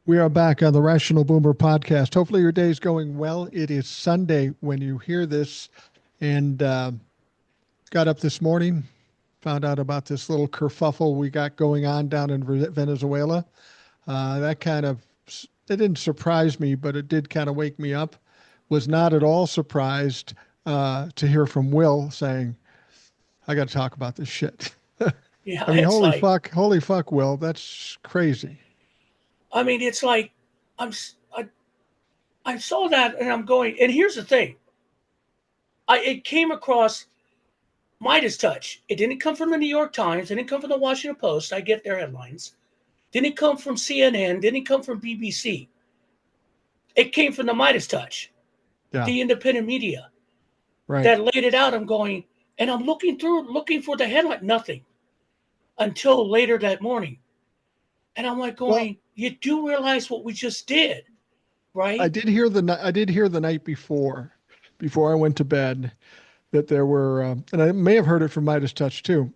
We are back on the Rational Boomer podcast. Hopefully, your day is going well. It is Sunday when you hear this, and got up this morning, found out about this little kerfuffle we got going on down in Venezuela. That kind of it didn't surprise me, but it did kind of wake me up. Was not at all surprised to hear from Will saying, "I got to talk about this shit." Yeah, I mean, it's like, holy fuck, Will, that's crazy. I mean, it's like I saw that and I'm going. And here's the thing, it came across Midas Touch. It didn't come from the New York Times. It didn't come from the Washington Post. I get their headlines. Didn't come from CNN. Didn't come from BBC. It came from the Midas Touch, Yeah, the independent media right. that laid it out. I'm going, and I'm looking through, looking for the headline. Nothing until later that morning, and I'm like Well, going, you do realize what we just did, I right? did hear I did hear the night before I went to bed, that there were, and I may have heard it from Midas Touch too,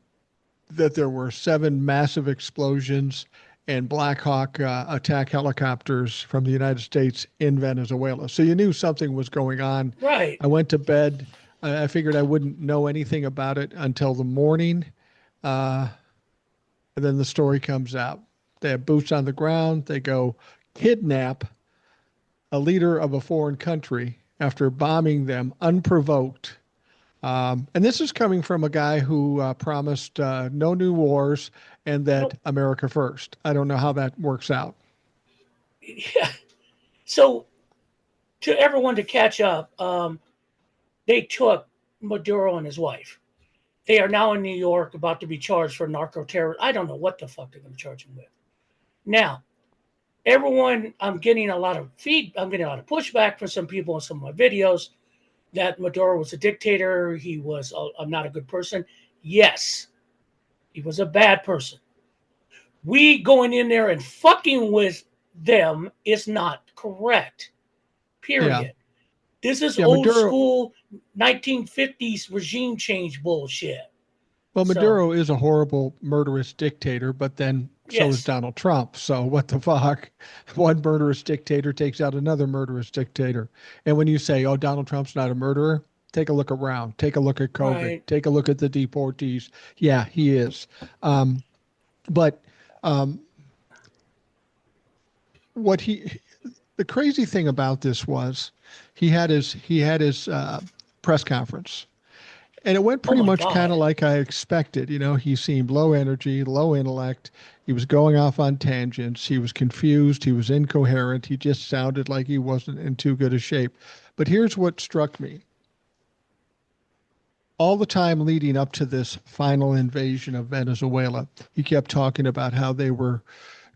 that there were seven massive explosions and Black Hawk attack helicopters from the United States in Venezuela. So you knew something was going on. Right. I went to bed. I figured I wouldn't know anything about it until the morning, uh, and then the story comes out. They have boots on the ground. They go kidnap a leader of a foreign country after bombing them unprovoked. And this is coming from a guy who promised no new wars and that Nope. America first. I don't know how that works out. Yeah. So to everyone to catch up, they took Maduro and his wife. They are now in New York about to be charged for narco terror. I don't know what the fuck they're going to charge him with. Now, everyone, I'm getting a lot of pushback from some people on some of my videos that Maduro was a dictator. He was not a good person. Yes, he was a bad person. We going in there and fucking with them is not correct. Yeah. Period. This is Yeah. old Maduro, school 1950s regime change bullshit. well, So, Maduro is a horrible, murderous dictator, but then so is yes. Donald Trump. So what the fuck? One murderous dictator takes out another murderous dictator. And when you say, oh, Donald Trump's not a murderer, take a look around. Take a look at COVID. Right. Take a look at the deportees. Yeah, he is. Um, but um, what the crazy thing about this was he had his press conference, and it went Oh pretty my much kind God. of like I expected. You know, he seemed low energy, low intellect. He was going off on tangents. He was confused. He was incoherent. He just sounded like he wasn't in too good a shape. But here's what struck me. All the time leading up to this final invasion of Venezuela, he kept talking about how they were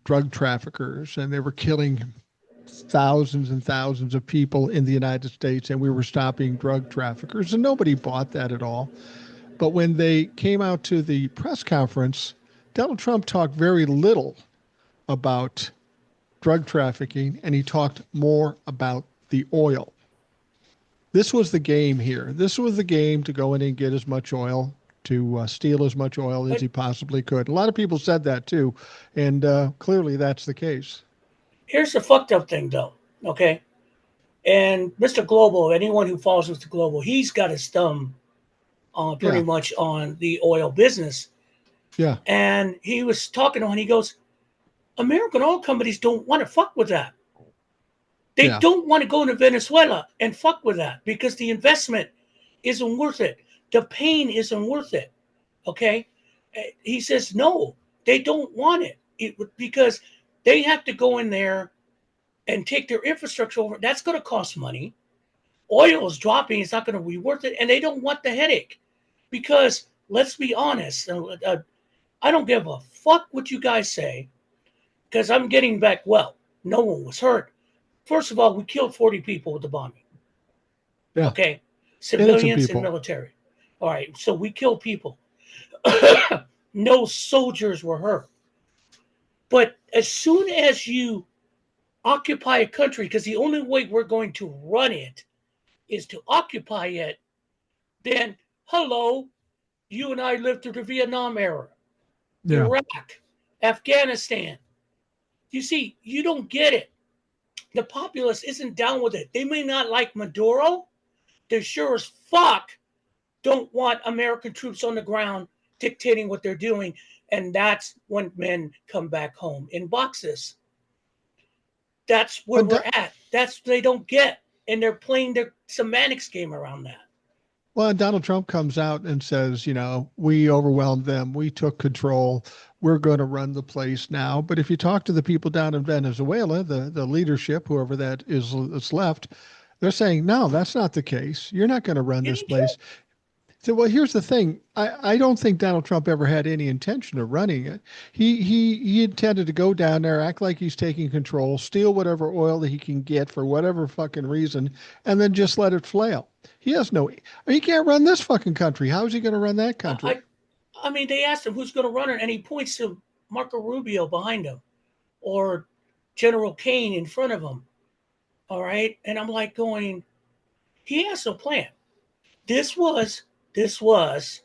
drug traffickers and they were killing thousands and thousands of people in the United States, and we were stopping drug traffickers, and nobody bought that at all. But when they came out to the press conference, Donald Trump talked very little about drug trafficking, and he talked more about the oil. This was the game here. This was the game to go in and get as much oil, to steal as much oil as But he possibly could. A lot of people said that too, and clearly that's the case. here's the fucked up thing, though. Okay. And Mr. Global, anyone who follows Mr. Global, he's got his thumb on pretty Yeah, much on the oil business. yeah, And he was talking to him, and he goes, American oil companies don't want to fuck with that. They yeah. don't want to go into Venezuela and fuck with that because the investment isn't worth it. The pain isn't worth it. Okay. He says, no, they don't want it because they have to go in there and take their infrastructure over. That's going to cost money. Oil is dropping. It's not going to be worth it. And they don't want the headache because let's be honest. I don't give a fuck what you guys say because I'm getting back well. No one was hurt. First of all, we killed 40 people with the bombing. Yeah. Okay. Innocent Civilians and people. military. All right. So we killed people. No soldiers were hurt. But as soon as you occupy a country, because the only way we're going to run it is to occupy it, then hello, you and I lived through the Vietnam era, Yeah. Iraq, Afghanistan. You see, you don't get it. The populace isn't down with it. They may not like Maduro. They sure as fuck don't want American troops on the ground dictating what they're doing. And that's when men come back home in boxes. That's where But we're at. That's what they don't get. And they're playing their semantics game around that. Well, Donald Trump comes out and says, we overwhelmed them. We took control. We're going to run the place now. But if you talk to the people down in Venezuela, the leadership, whoever that is that's left, they're saying, no, that's not the case. You're not going to run It this ain't true. place. So, well, here's the thing. I don't think Donald Trump ever had any intention of running it. He intended to go down there, act like he's taking control, steal whatever oil that he can get for whatever fucking reason, and then just let it flail. He has no. He can't run this fucking country. How is he going to run that country? I, I mean, they asked him who's going to run it, and he points to Marco Rubio behind him or General Kane in front of him. All right. And I'm like going, he has no plan. This was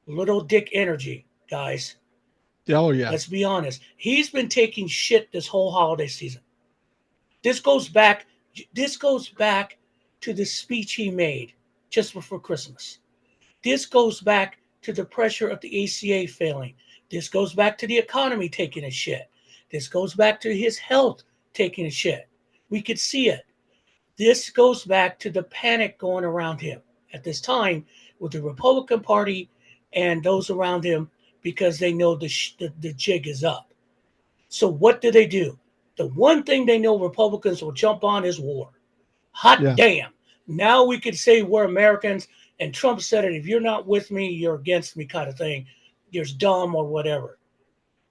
little dick energy, guys. Oh yeah, Let's be honest. He's been taking shit this whole holiday season. This goes back. This goes back to the speech he made just before Christmas. This goes back to the pressure of the ACA failing. This goes back to the economy taking a shit. This goes back to his health taking a shit. We could see it. This goes back to the panic going around him at this time with the Republican Party and those around him because they know the jig is up. So what do? The one thing they know Republicans will jump on is war. Hot yeah. damn. Now we could say we're Americans, and Trump said it, if you're not with me, you're against me kind of thing. You're dumb or whatever.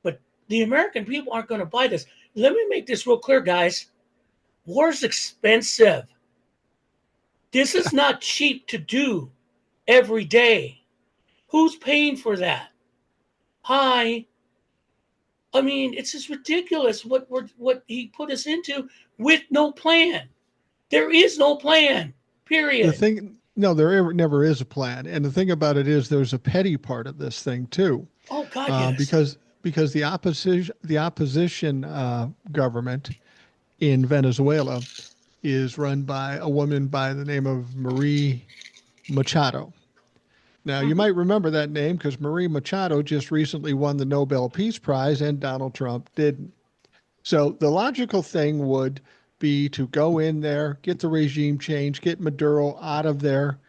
But the American people aren't going to buy this. Let me make this real clear, guys. War's expensive. This is not cheap to do every day. Who's paying for that? Hi. I mean, it's just ridiculous what he put us into with no plan. There is no plan. The Period. thing, no, never is a plan. And the thing about it is, there's a petty part of this thing too, Oh God, yes. because the opposition government in Venezuela is run by a woman by the name of Marie Machado. Now, you Mm-hmm. might remember that name because Marie Machado just recently won the Nobel Peace Prize and Donald Trump didn't. So the logical thing would be to go in there, get the regime change, get Maduro out of there,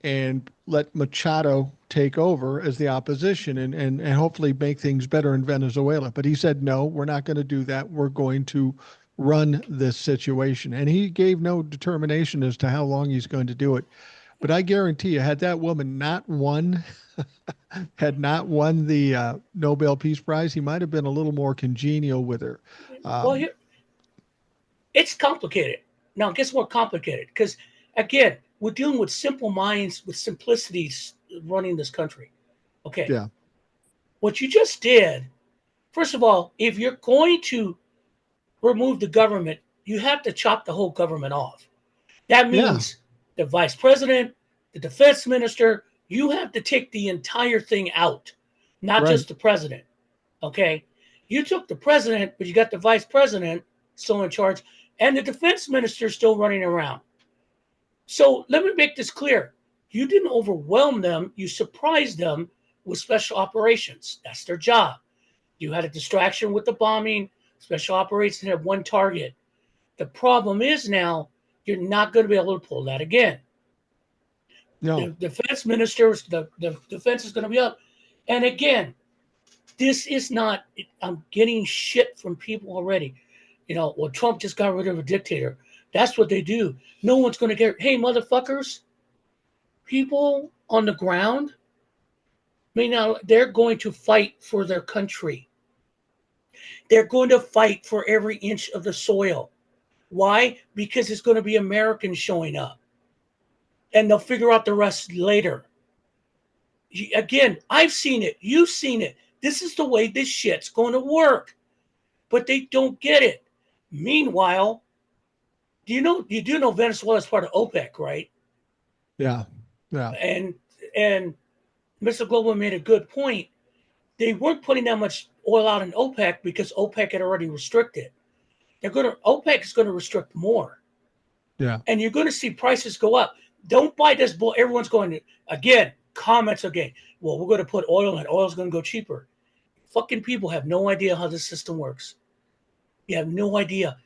and let Machado take over as the opposition and hopefully make things better in Venezuela. But he said, no, we're not going to do that. We're going to run this situation. And he gave no determination as to how long he's going to do it. But I guarantee you, had that woman had not won the Nobel Peace Prize, he might have been a little more congenial with her. Well, Um, here it's complicated. Now it gets more complicated because again, we're dealing with simple minds with simplicities running this country. Okay, yeah, what you just did. First of all, if you're going to remove the government, you have to chop the whole government off. That yeah, means the vice president, the defense minister, you have to take the entire thing out, not right. just the president. Okay. You took the president, but you got the vice president still in charge and the defense minister still running around. So let me make this clear. You didn't overwhelm them, you surprised them with special operations. That's their job. You had a distraction with the bombing. Special operations have one target. The problem is now you're not going to be able to pull that again. The No, defense minister, the defense is going to be up. And again, this is not, I'm getting shit from people already. Well, Trump just got rid of a dictator. That's what they do. No one's going to get, hey, motherfuckers, people on the ground, they're going to fight for their country. They're going to fight for every inch of the soil. Why? Because it's going to be Americans showing up. And they'll figure out the rest later. Again, I've seen it. You've seen it. This is the way this shit's going to work. But they don't get it. Meanwhile, you do know Venezuela is part of OPEC, right? yeah, yeah, And Mr. Global made a good point. They weren't putting that much oil out in OPEC because OPEC had already restricted. OPEC is going to restrict more, Yeah. and you're going to see prices go up. Don't buy this bull. Everyone's going again. Comments again. Well, we're going to put oil in. Oil's going to go cheaper. Fucking people have no idea how this system works. You have no idea.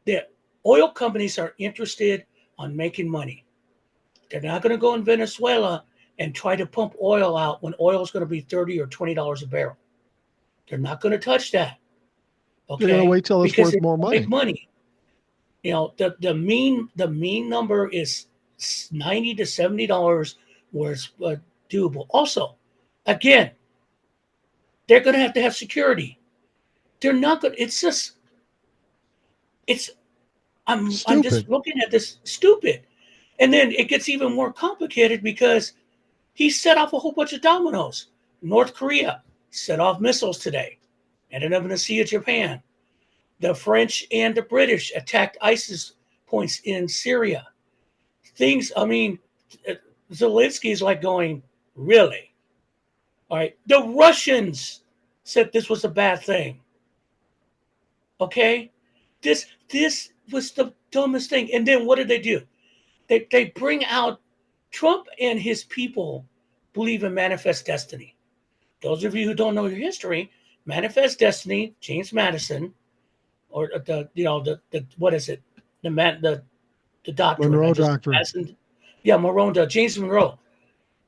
The oil companies are interested on making money. They're not going to go in Venezuela and try to pump oil out when oil is going to be $30 or $20 a barrel. They're not going to touch that. They're going to Okay, wait till it's because worth they more make money. money. The mean number is $90 to $70 where it's doable. Also, again, they're going to have security. They're not going. It's just it's. I'm just Stupid. looking at this stupid, and then it gets even more complicated because he set off a whole bunch of dominoes. North Korea set off missiles today, ended up in the Sea of Japan. The French and the British attacked ISIS points in Syria. Things, I mean, Zelensky is like going, really? All right. The Russians said this was a bad thing. Okay? This was the dumbest thing. And then what did they do? They bring out Trump and his people believe in manifest destiny. Those of you who don't know your history, manifest destiny, James Madison, or the what is it? The doctrine. I Monroe just Doctrine. Madison, yeah, Monroe, James Monroe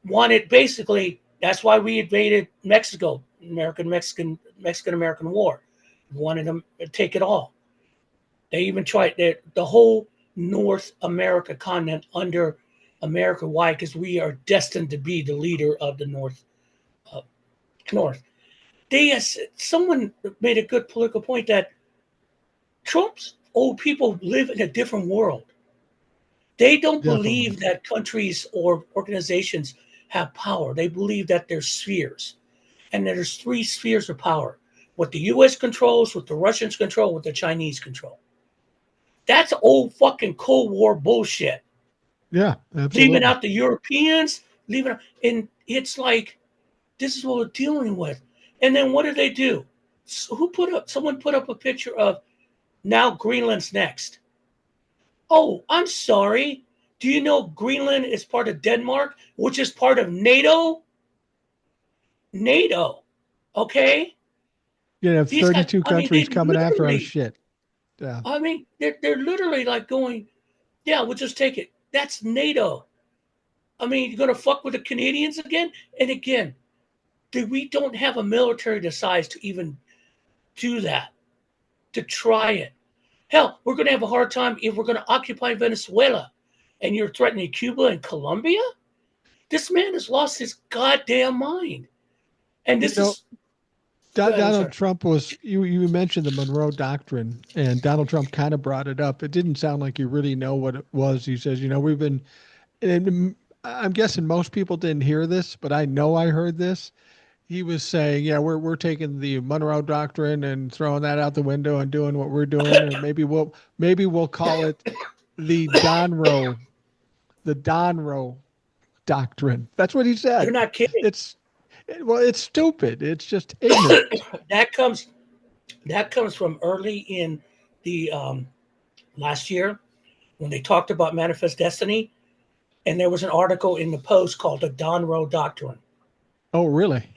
wanted basically. That's why we invaded Mexico, Mexican American War. Wanted them to take it all. They even tried the whole North America continent under America. Why? Because we are destined to be the leader of the uh, North. Someone made a good political point that Trump's old people live in a different world. They don't Definitely. believe that countries or organizations have power. They believe that there's spheres, and there's three spheres of power: what the U.S. controls, what the Russians control, what the Chinese control. That's old fucking Cold War bullshit. Yeah, Leaving absolutely. out the Europeans, leaving out, and it's like this is what we're dealing with. And then what do they do? Someone put up a picture of now Greenland's next. Oh, I'm sorry. Do you know Greenland is part of Denmark, which is part of NATO? NATO. Okay? You have These guys, 32 I mean, they countries coming after our literally, shit. Yeah. they're literally like going, yeah, we'll just take it. That's NATO. I mean, you're going to fuck with the Canadians again? And again, we don't have a military the size to even do that, to try it. Hell, we're going to have a hard time if we're going to occupy Venezuela and you're threatening Cuba and Colombia? This man has lost his goddamn mind. And You this know, is, go ahead, I'm Donald sorry. Trump was, you mentioned the Monroe Doctrine, and Donald Trump kind of brought it up. It didn't sound like you really know what it was. He says, we've been, and I'm guessing most people didn't hear this, but I know I heard this. He was saying, yeah, we're taking the Monroe Doctrine and throwing that out the window and doing what we're doing, and maybe we'll call it the Donroe Doctrine. That's what he You're said. not kidding. It's well, it's stupid. It's just ignorant. That comes that comes from early in the last year when they talked about manifest destiny, and there was an article in the Post called the Don Rowe Doctrine. Oh, really?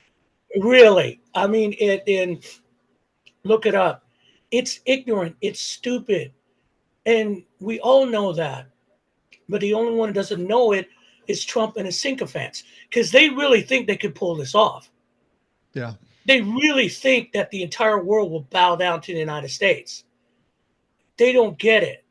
Really, I mean, look it up. It's ignorant. It's stupid, and we all know that. But the only one who doesn't know it is Trump and his sycophants, because they really think they could pull this off. Yeah. They really think that the entire world will bow down to the United States. They don't get it.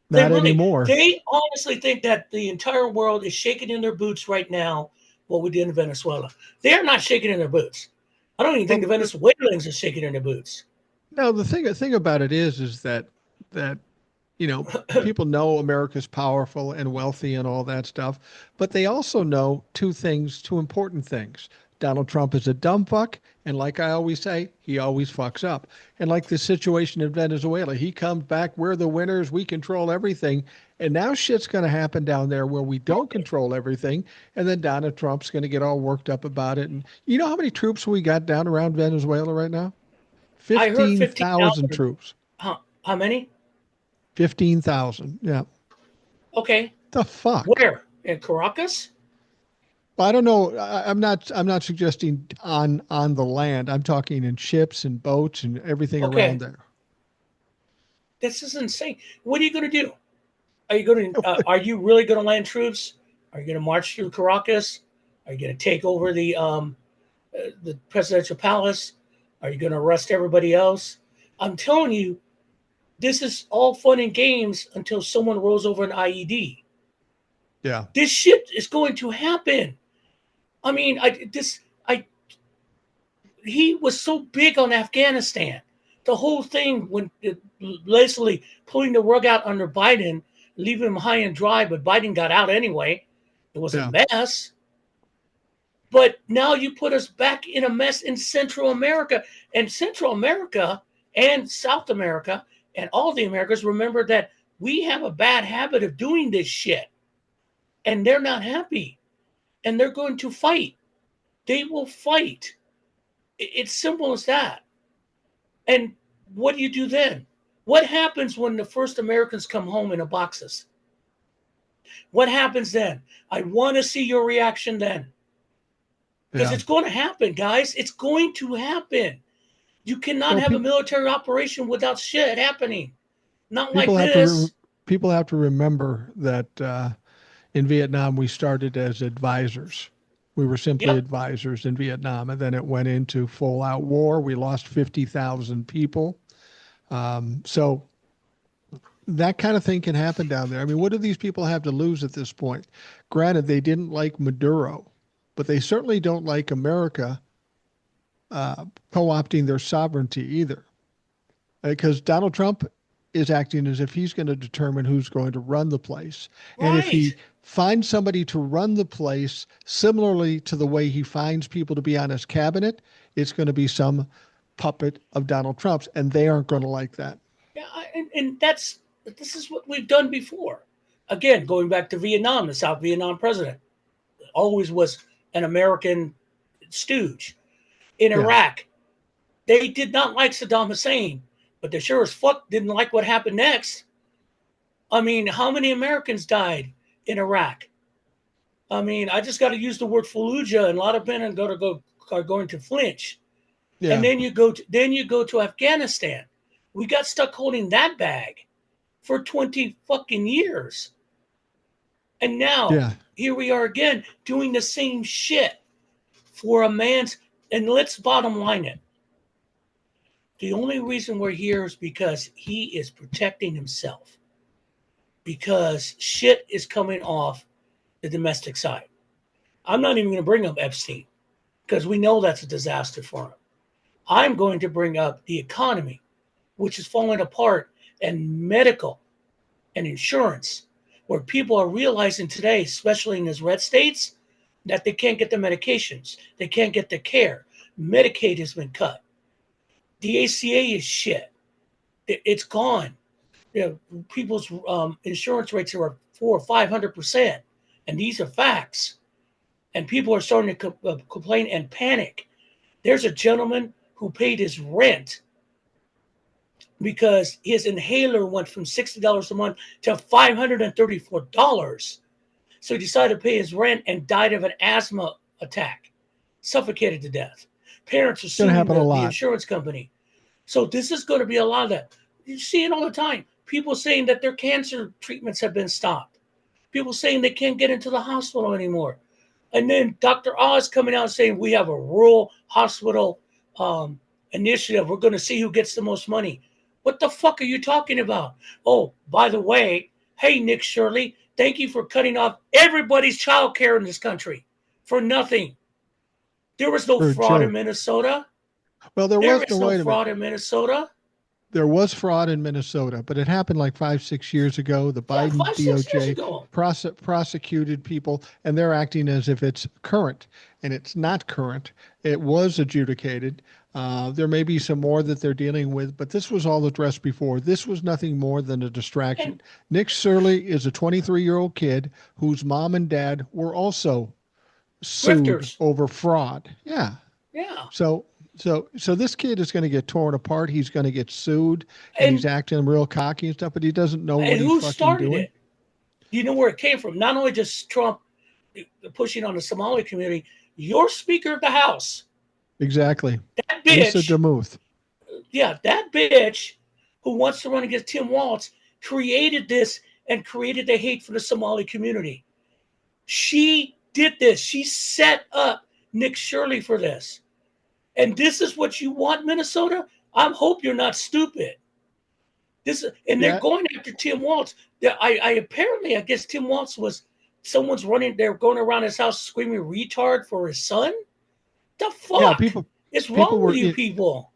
Not anymore. They honestly think that the entire world is shaking in their boots right now what we did in Venezuela. They are not shaking in their boots. I don't even think Well, the Venezuelans are shaking in their boots. no, the thing about it is that you know people know America's powerful and wealthy and all that stuff, but they also know two important things. Donald Trump is a dumb fuck. And like I always say, he always fucks up. And like the situation in Venezuela, he comes back, we're the winners, we control everything. And now shit's going to happen down there where we don't control everything. And then Donald Trump's going to get all worked up about it. And you know how many troops we got down around Venezuela right now? I heard 15,000 15,000. troops. How many? 15,000. Yeah. Okay. The fuck? Where? In Caracas? I don't know. I'm not suggesting on the land. I'm talking in ships and boats and everything around Okay. there. This is insane. What are you going to do? Are you going to? Are you really going to land troops? Are you going to march through Caracas? Are you going to take over the presidential palace? Are you going to arrest everybody else? I'm telling you, this is all fun and games until someone rolls over an IED. Yeah. This shit is going to happen. I mean, he was so big on Afghanistan. The whole thing when Leslie pulling the rug out under Biden, leaving him high and dry, but Biden got out anyway. It was a Yeah. mess. But now you put us back in a mess in Central America. And Central America and South America and all the Americas remember that we have a bad habit of doing this shit. And they're not happy. And they're going to fight. They will fight. It's simple as that. And what do you do then? What happens when the first Americans come home in the boxes? What happens then? I want to see your reaction then. Because Yeah. it's going to happen, guys. It's going to happen. You cannot Well, have a military operation without shit happening. Not like people have to this. people have to remember that in Vietnam we started as advisors. We were simply Yep. advisors in Vietnam, and then it went into full out war. We lost 50,000 people. So that kind of thing can happen down there. I mean, what do these people have to lose at this point? Granted, they didn't like Maduro, but they certainly don't like America co-opting their sovereignty either. Because Donald Trump is acting as if he's going to determine who's going to run the place. And if he Right. finds somebody to run the place similarly to the way he finds people to be on his cabinet, it's going to be some puppet of Donald Trump's, and they aren't going to like that. Yeah, and this is what we've done before. Again, going back to Vietnam, the South Vietnam president always was an American stooge. In Yeah. Iraq, they did not like Saddam Hussein, but they sure as fuck didn't like what happened next. I mean, how many Americans died in Iraq? I mean, I just got to use the word Fallujah, and a lot of men are going to flinch. And Yeah. then you go to Afghanistan. We got stuck holding that bag for 20 fucking years. And now Yeah. here we are again doing the same shit for a man's. And let's bottom line it. The only reason we're here is because he is protecting himself. Because shit is coming off the domestic side. I'm not even going to bring up Epstein because we know that's a disaster for him. I'm going to bring up the economy, which is falling apart, and medical and insurance, where people are realizing today, especially in these red states, that they can't get the medications, they can't get the care. Medicaid has been cut. The ACA is shit. It's gone. People's insurance rates are 400 or 500%, and these are facts. And people are starting to complain and panic. There's a gentleman who paid his rent because his inhaler went from $60 a month to $534. So he decided to pay his rent and died of an asthma attack, suffocated to death. Parents are It's going to suing happen a the lot. insurance company. So this is going to be a lot of that. You see it all the time. People saying that their cancer treatments have been stopped. People saying they can't get into the hospital anymore. And then Dr. Oz coming out saying we have a rural hospital initiative. We're going to see who gets the most money. What the fuck are you talking about? Oh, by the way, hey, Nick Shirley, thank you for cutting off everybody's child care in this country for nothing. There was no For a fraud in joke. Minnesota. Well, there There was, no, is no wait a minute. fraud in Minnesota. there was fraud in Minnesota, but it happened like 5, 6 years ago. The Yeah, Biden 5, 6 years DOJ ago. prosecuted people, and they're acting as if it's current, and it's not current. It was adjudicated. There may be some more that they're dealing with, but this was all addressed before. This was nothing more than a And distraction. Nick Surley is a 23-year-old kid whose mom and dad were also sued grifters. over fraud. Yeah. Yeah. So this kid is going to get torn apart. He's going to get sued, and he's And acting real cocky and stuff, but he doesn't know what and he's who fucking started doing. it? You know where it came from. Not only just Trump pushing on the Somali community, your Speaker of the House, Exactly. that Lisa bitch, DeMuth. yeah, that bitch who wants to run against Tim Walz created this and created the hate for the Somali community. She did this. She set up Nick Shirley for this. And this is what you want, Minnesota? I hope you're not stupid. And they're Yeah. going after Tim Walz. I guess Tim Walz was someone's running. They're going around his house screaming "retard" for his son. The Yeah. fuck is People wrong with were, you people?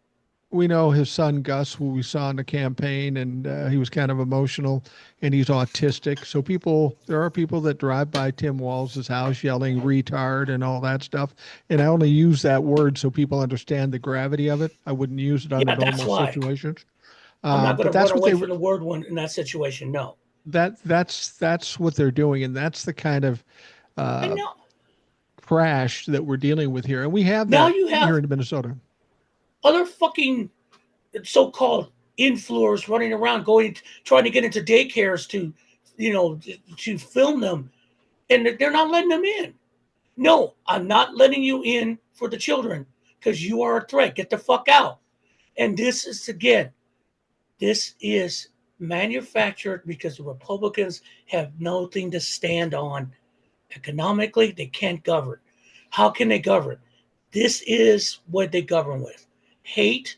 we know his son Gus, who we saw in the campaign, and he was kind of emotional, and he's autistic. So there are people that drive by Tim Walz's house yelling "retard" and all that stuff. And I only use that word so people understand the gravity of it. I wouldn't use it under Yeah, that's normal why situations. I'm not going But to run that's what away they from were. the word one in that situation. No, That's what they're doing, and that's the kind of I uh, know. crash that we're dealing with here, and we have Now that you here have in Minnesota. other fucking so-called influencers running around trying to get into daycares to, to film them, and they're not letting them in. No, I'm not letting you in for the children because you are a threat. Get the fuck out. And this is manufactured because the Republicans have nothing to stand on. Economically, they can't govern. How can they govern? This is what they govern with: hate,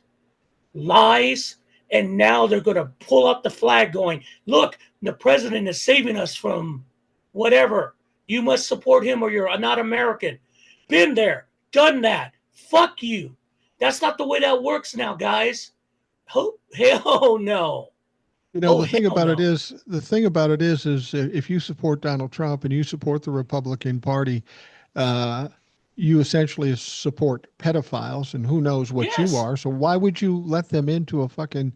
lies, and now they're going to pull up the flag going, look, the president is saving us from whatever. You must support him or you're not American. Been there, done that. Fuck you. That's not the way that works now, guys. Oh, hell no. Oh, hell no. The thing about it is if you support Donald Trump and you support the Republican Party, uh, you essentially support pedophiles, and who knows what you Yes. are. So why would you let them into a fucking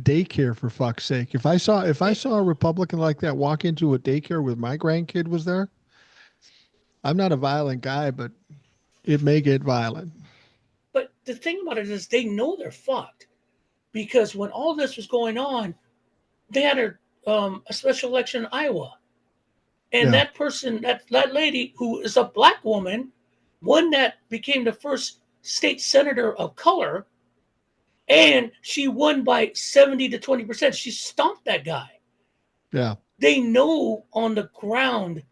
daycare, for fuck's sake? If I saw a Republican like that walk into a daycare with my grandkid was there, I'm not a violent guy, but it may get violent. But the thing about it is they know they're fucked because when all this was going on, they had a special election in Iowa. And Yeah. that person, that lady who is a black woman, one that became the first state senator of color, and she won by 70 to 20%. She stomped that guy. Yeah. They know on the ground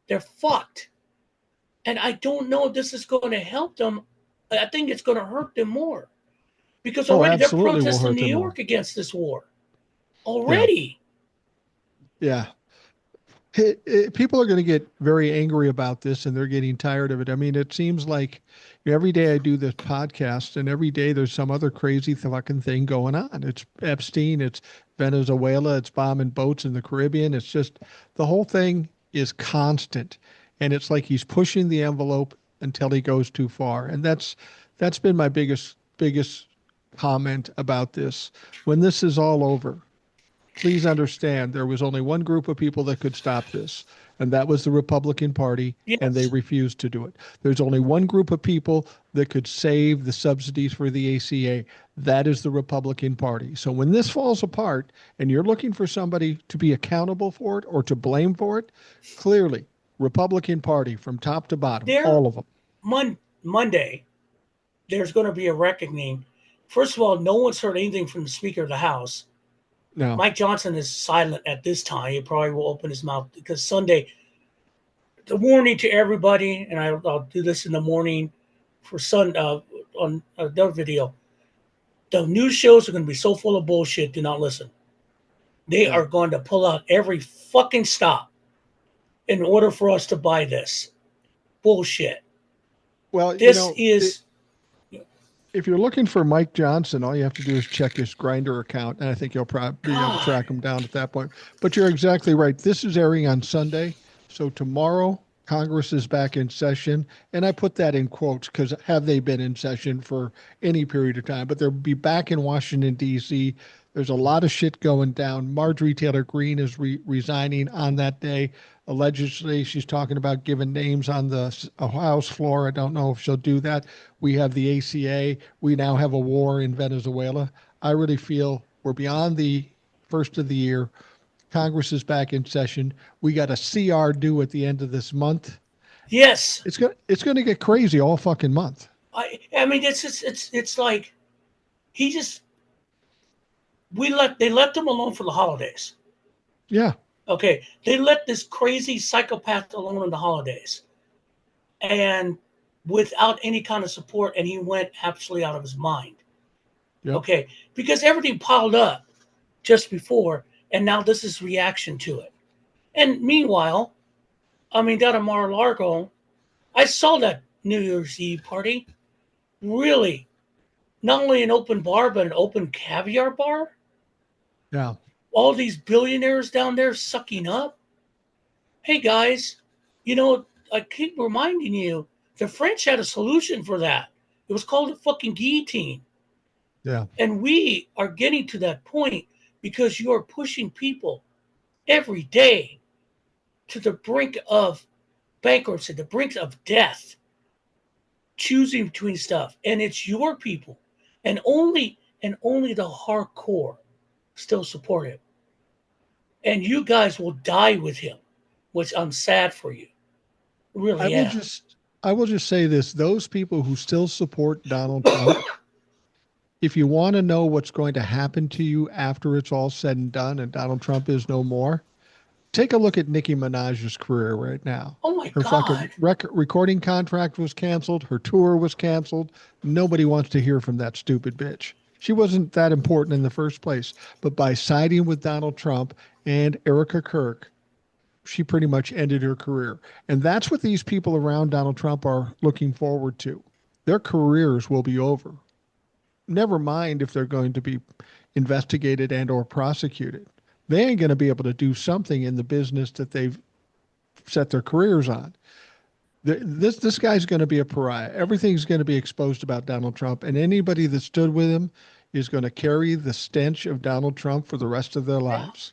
they're fucked. And I don't know if this is going to help them. I think it's going to hurt them more because Oh, already they're absolutely will protesting hurt New them more. York against this war. Yeah. Already. Yeah. People are going to get very angry about this, and they're getting tired of it. I mean, it seems like every day I do this podcast, and every day there's some other crazy fucking thing going on. It's Epstein, it's Venezuela, it's bombing boats in the Caribbean. It's just the whole thing is constant, and it's like he's pushing the envelope until he goes too far. And that's been my biggest comment about this. When this is all over, please understand there was only one group of people that could stop this, and that was the Republican Party, and they Yes. refused to do it. There's only one group of people that could save the subsidies for the ACA. That is the Republican Party. So when this falls apart and you're looking for somebody to be accountable for it or to blame for it, clearly, Republican Party from top to bottom, There, all of them. Monday, there's going to be a reckoning. First of all, no one's heard anything from the Speaker of the House. No. Mike Johnson is silent at this time. He probably will open his mouth because Sunday, the warning to everybody, and I'll do this in the morning for on another video. The news shows are going to be so full of bullshit. Do not listen. They Yeah. are going to pull out every fucking stop in order for us to buy this bullshit. Well, This is if you're looking for Mike Johnson, all you have to do is check his Grinder account, and I think you'll probably be able to God. track him down at that point. But you're exactly right. This is airing on Sunday, so tomorrow Congress is back in session, and I put that in quotes because have they been in session for any period of time? But they'll be back in Washington D.C. There's a lot of shit going down. Marjorie Taylor Greene is resigning on that day. Allegedly, she's talking about giving names on the House floor. I don't know if she'll do that. We have the ACA. We now have a war in Venezuela. I really feel we're beyond the first of the year. Congress is back in session. We got a CR due at the end of this month. Yes. It's going to get crazy all fucking month. I mean, it's just, it's like he just they left him alone for the holidays. Yeah. Okay, they let this crazy psychopath alone in the holidays, and without any kind of support, and he went absolutely out of his mind. Yep. Okay, because everything piled up just before, and now this is reaction to it. And meanwhile, I mean, down at Mar-a-Lago, I saw that New Year's Eve party. Really, not only an open bar, but an open caviar bar. Yeah. All these billionaires down there sucking up. Hey guys, you know, I keep reminding you, the French had a solution for that. It was called the fucking guillotine. Yeah. And we are getting to that point because you are pushing people every day to the brink of bankruptcy, the brink of death, choosing between stuff. And it's your people. And only the hardcore still support him. And you guys will die with him, which I'm sad for you. I Really will am. just I will just say this. Those people who still support Donald Trump, if you want to know what's going to happen to you after it's all said and done and Donald Trump is no more, take a look at Nicki Minaj's career right now. Oh my Her fucking God. recording contract was canceled. Her tour was canceled. Nobody wants to hear from that stupid bitch. She wasn't that important in the first place. But by siding with Donald Trump and Erica Kirk, she pretty much ended her career. And that's what these people around Donald Trump are looking forward to. Their careers will be over. Never mind if they're going to be investigated and or prosecuted. They ain't going to be able to do something in the business that they've set their careers on. This guy's going to be a pariah. Everything's going to be exposed about Donald Trump, and anybody that stood with him is going to carry the stench of Donald Trump for the rest of their Yeah. lives.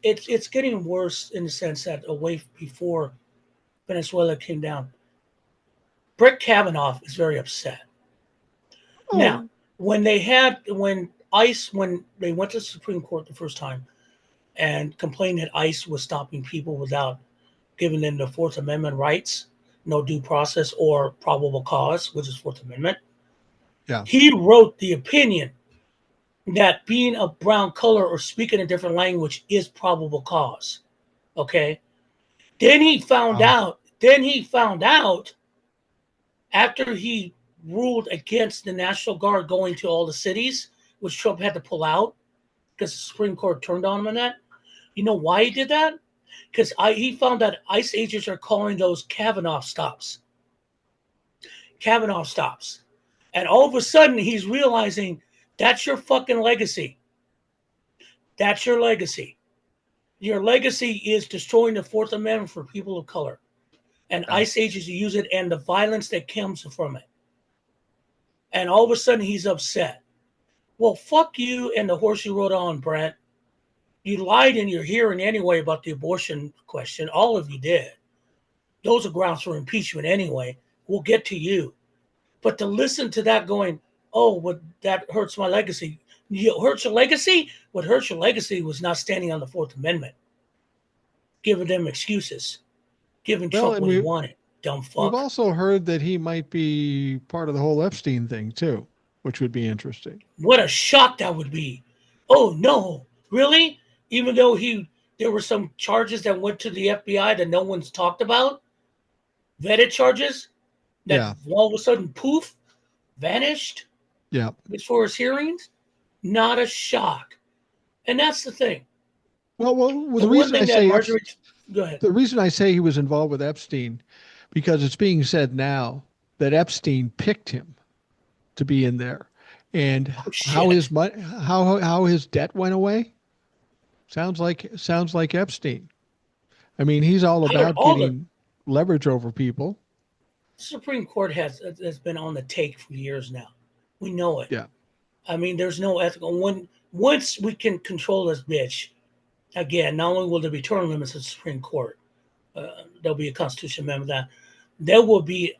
It's getting worse in the sense that away before Venezuela came down, Brett Kavanaugh is very upset. Now, Oh, when they went to the Supreme Court the first time and complained that ICE was stopping people without giving them the Fourth Amendment rights, no due process or probable cause, which is Fourth Amendment, yeah. he wrote the opinion that being a brown color or speaking a different language is probable cause. Okay. Then he found Wow. out. Then he found out after he ruled against the National Guard going to all the cities, which Trump had to pull out because the Supreme Court turned on him on that. You know why he did that? Because he found that ICE agents are calling those Kavanaugh stops. Kavanaugh stops. And all of a sudden, he's realizing that's your fucking legacy. That's your legacy. Your legacy is destroying the Fourth Amendment for people of color. And Yeah. ICE agents use it and the violence that comes from it. And all of a sudden, he's upset. Well, fuck you and the horse you rode on, Brent. You lied in your hearing anyway about the abortion question. All of you did. Those are grounds for impeachment anyway. We'll get to you. But to listen to that going, oh, what that hurts my legacy. You hurts your legacy? What hurts your legacy was not standing on the Fourth Amendment, giving them excuses, giving Well, Trump and what he wanted. Dumb we've fuck. also heard that he might be part of the whole Epstein thing too, which would be interesting. What a shock that would be. Oh no, really? Even though there were some charges that went to the FBI that no one's talked about, vetted charges that Yeah. all of a sudden poof vanished Yeah. before his hearings. Not a shock. And that's the thing. Well, The one thing that Marjorie, go ahead. The reason I say he was involved with Epstein, because it's being said now that Epstein picked him. to be in there. And Oh how his shit! how his debt went away sounds like Epstein. I mean, he's all about All the getting leverage over people. Supreme Court has been on the take for years now. We know it. Yeah. I mean, there's no ethical. When once we can control this bitch again, not only will there be term limits at the Supreme Court, there'll be a constitution amendment that there will be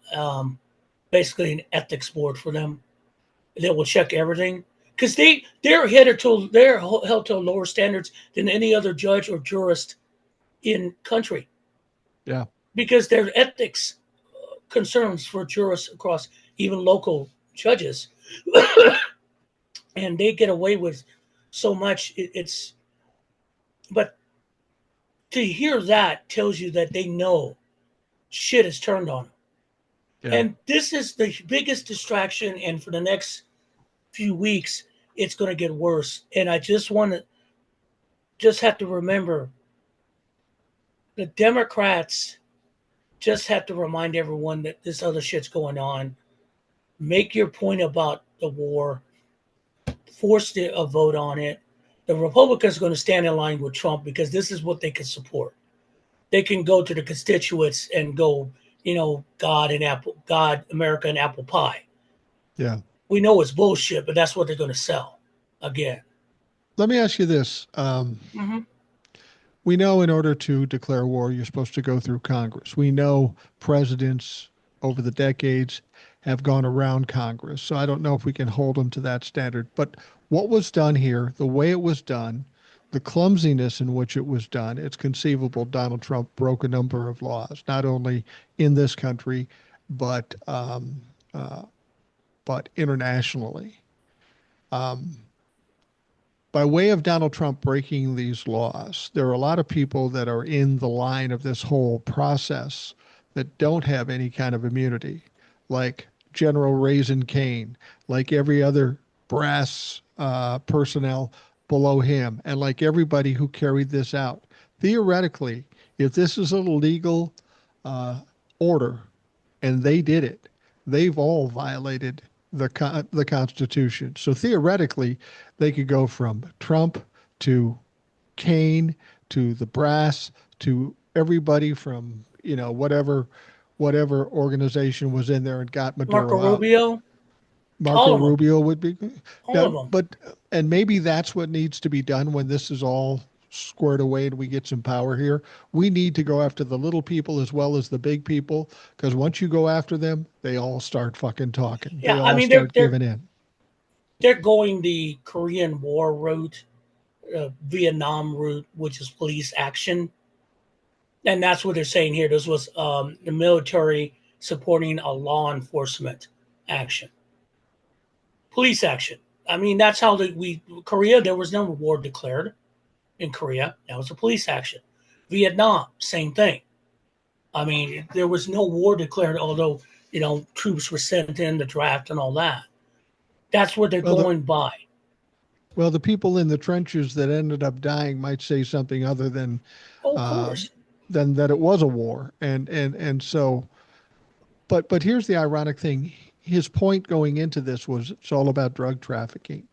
basically an ethics board for them that will check everything because they're held to lower standards than any other judge or jurist in country Yeah. because their ethics concerns for jurists across even local judges, and they get away with so much. It's but to hear that tells you that they know shit is turned on them. Yeah. And this is the biggest distraction. And for the next few weeks, it's going to get worse. And I just want to just have to remember the Democrats just have to remind everyone that this other shit's going on. Make your point about the war, force a vote on it. The Republicans are going to stand in line with Trump because this is what they can support. They can go to the constituents and go, God, America, and apple pie. Yeah. We know it's bullshit, but that's what they're going to sell again. Let me ask you this. Mm-hmm. We know in order to declare war, you're supposed to go through Congress. We know presidents over the decades have gone around Congress. So I don't know if we can hold them to that standard. But what was done here, the way it was done, the clumsiness in which it was done, it's conceivable Donald Trump broke a number of laws, not only in this country, but um, uh, but internationally. Um, by way of Donald Trump breaking these laws, there are a lot of people that are in the line of this whole process that don't have any kind of immunity, like General Raisin Kane, like every other brass personnel below him, and like everybody who carried this out. Theoretically, if this is a legal uh, order and they did it, they've all violated the Constitution. So theoretically, they could go from Trump to Kane to the brass to everybody from whatever organization was in there and got Marco Maduro out. Rubio, Marco all of them, Rubio would be all now, of them. but and maybe that's what needs to be done when this is all squared away and we get some power here. We need to go after the little people as well as the big people because once you go after them, they all start fucking talking. They Yeah, I all mean start giving in. they're going the Korean War route, Vietnam route, which is police action, and that's what they're saying here. This was the military supporting a law enforcement action, police action. I mean, that's how we Korea. There was no war declared in Korea. That was a police action. Vietnam, same thing. I mean, there was no war declared, although troops were sent in the draft and all that. That's what they're Well, the going by. well, the people in the trenches that ended up dying might say something other Oh, of uh, course. than that it was a war, and so. But here's the ironic thing: his point going into this was it's all about drug trafficking.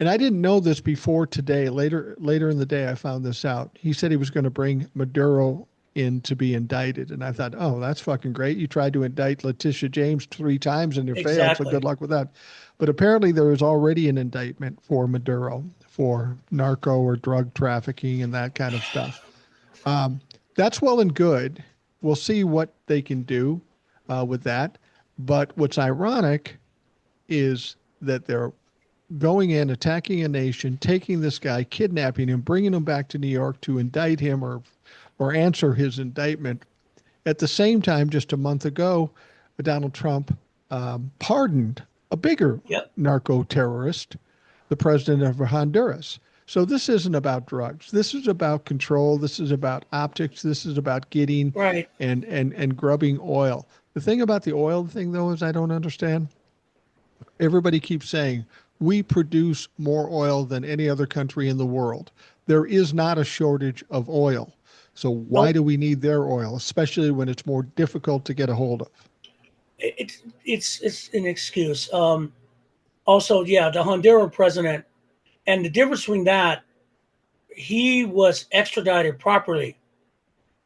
And I didn't know this before today. Later in the day, I found this out. He said he was going to bring Maduro in to be indicted, and I thought, oh, that's fucking great. You tried to indict Letitia James 3 times and you failed, so good Exactly. luck with that. But apparently, there is already an indictment for Maduro for narco or drug trafficking and that kind of stuff. Um, that's well and good. We'll see what they can do with that. But what's ironic is that they're going in, attacking a nation, taking this guy, kidnapping him, bringing him back to New York to indict him or answer his indictment. At the same time, just a month ago, Donald Trump pardoned a bigger Yep. narco terrorist, the president of Honduras. So this isn't about drugs. This is about control. This is about optics. This is about getting Right. and grubbing oil. The thing about the oil thing, though, is I don't understand. Everybody keeps saying we produce more oil than any other country in the world. There is not a shortage of oil. So why Nope. do we need their oil, especially when it's more difficult to get a hold of? It's an excuse. Also, yeah, the Honduran president, and the difference between that, he was extradited properly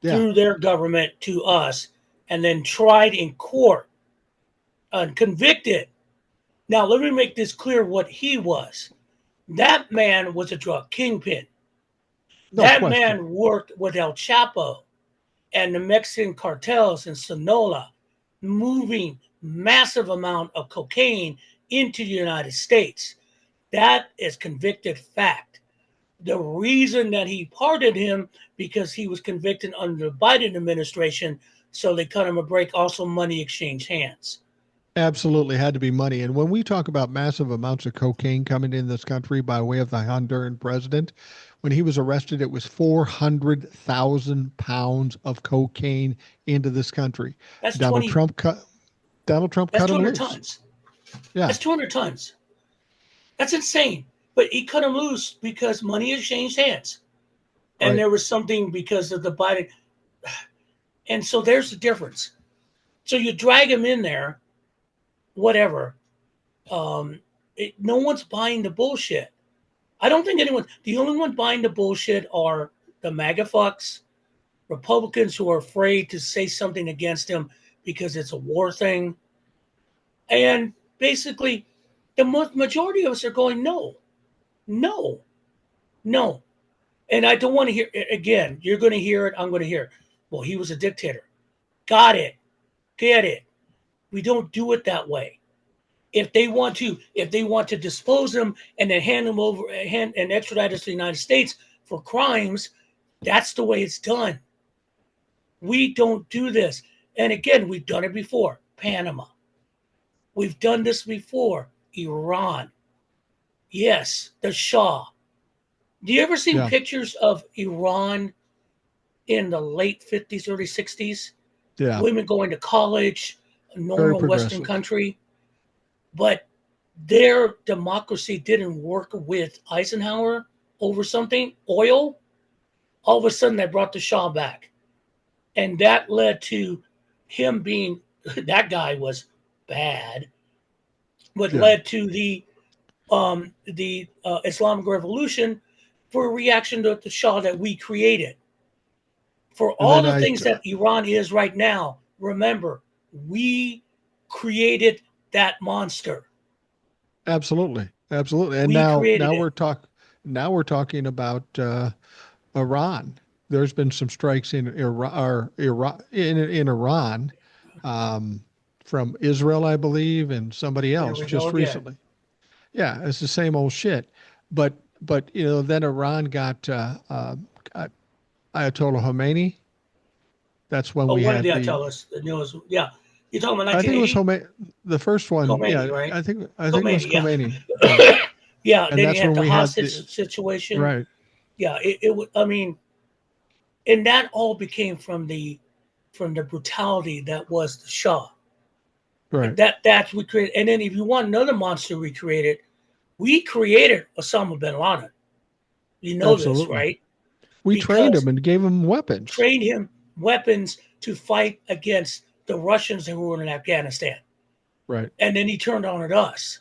Yeah. through their government to us, and then tried in court and convicted. Now, let me make this clear: what he was. That man was a drug kingpin. No That question. man worked with El Chapo and the Mexican cartels in Sonora, moving massive amount of cocaine into the United States. That is convicted fact. The reason that he pardoned him because he was convicted under the Biden administration, so they cut him a break. Also, money exchanged hands. Absolutely had to be money. And when we talk about massive amounts of cocaine coming in this country by way of the Honduran president, when he was arrested, it was 400,000 pounds of cocaine into this country. That's Donald 20. Trump cut Donald Trump That's cut him 200 loose. tons. Yeah, That's 200 tons. That's insane. But he cut him loose because money exchanged hands, and right. there was something because of the Biden. And so there's the difference. So you drag him in there, whatever. No one's buying the bullshit. I don't think anyone. The only one buying the bullshit are the MAGA fucks, Republicans who are afraid to say something against him because it's a war thing, and basically, the majority of us are going no, no, no. And I don't want to hear again. You're going to hear it. I'm going to hear it. Well, he was a dictator. Got it. Get it. We don't do it that way. If they want to dispose them and then hand them over and extradite us to the United States for crimes, that's the way it's done. We don't do this. And again, we've done it before. Panama. We've done this before. Iran. Yes, the Shah. Do you ever seen Yeah, pictures of Iran in the late 50s, early 60s? yeah. Women going to college, a Very normal Western progressive. country. But their democracy didn't work with Eisenhower over something, oil. All of a sudden, they brought the Shah back. And that led to him being, that guy was bad, but Yeah. led to the Islamic Revolution for a reaction to the Shah that we created. For And all then the things that Iran is right now, remember, we created that monster. absolutely, absolutely. And We now, created it. now we're talking about Iran. There's been some strikes in Iran, um, from Israel, I believe, and somebody There else we go just again. recently. Yeah, it's the same old shit. But then Iran got Ayatollah Khomeini. That's when Oh, we what did had that the. tell us? The news. Yeah. You're talking about I think it was 1980? Khomeini, the first one. Khomeini, Yeah, right? I think it was Khomeini, yeah. Khomeini. Yeah, Yeah, and then you that's had when the we had hostage the situation. right, Yeah, it would, I mean, and that all became from the brutality that was the Shah. right. That's we created. And then if you want another monster we created Osama bin Laden. You know this, Absolutely. right? We trained Because him and gave him weapons. trained him weapons to fight against the Russians who were in Afghanistan. Right. And then he turned on at us.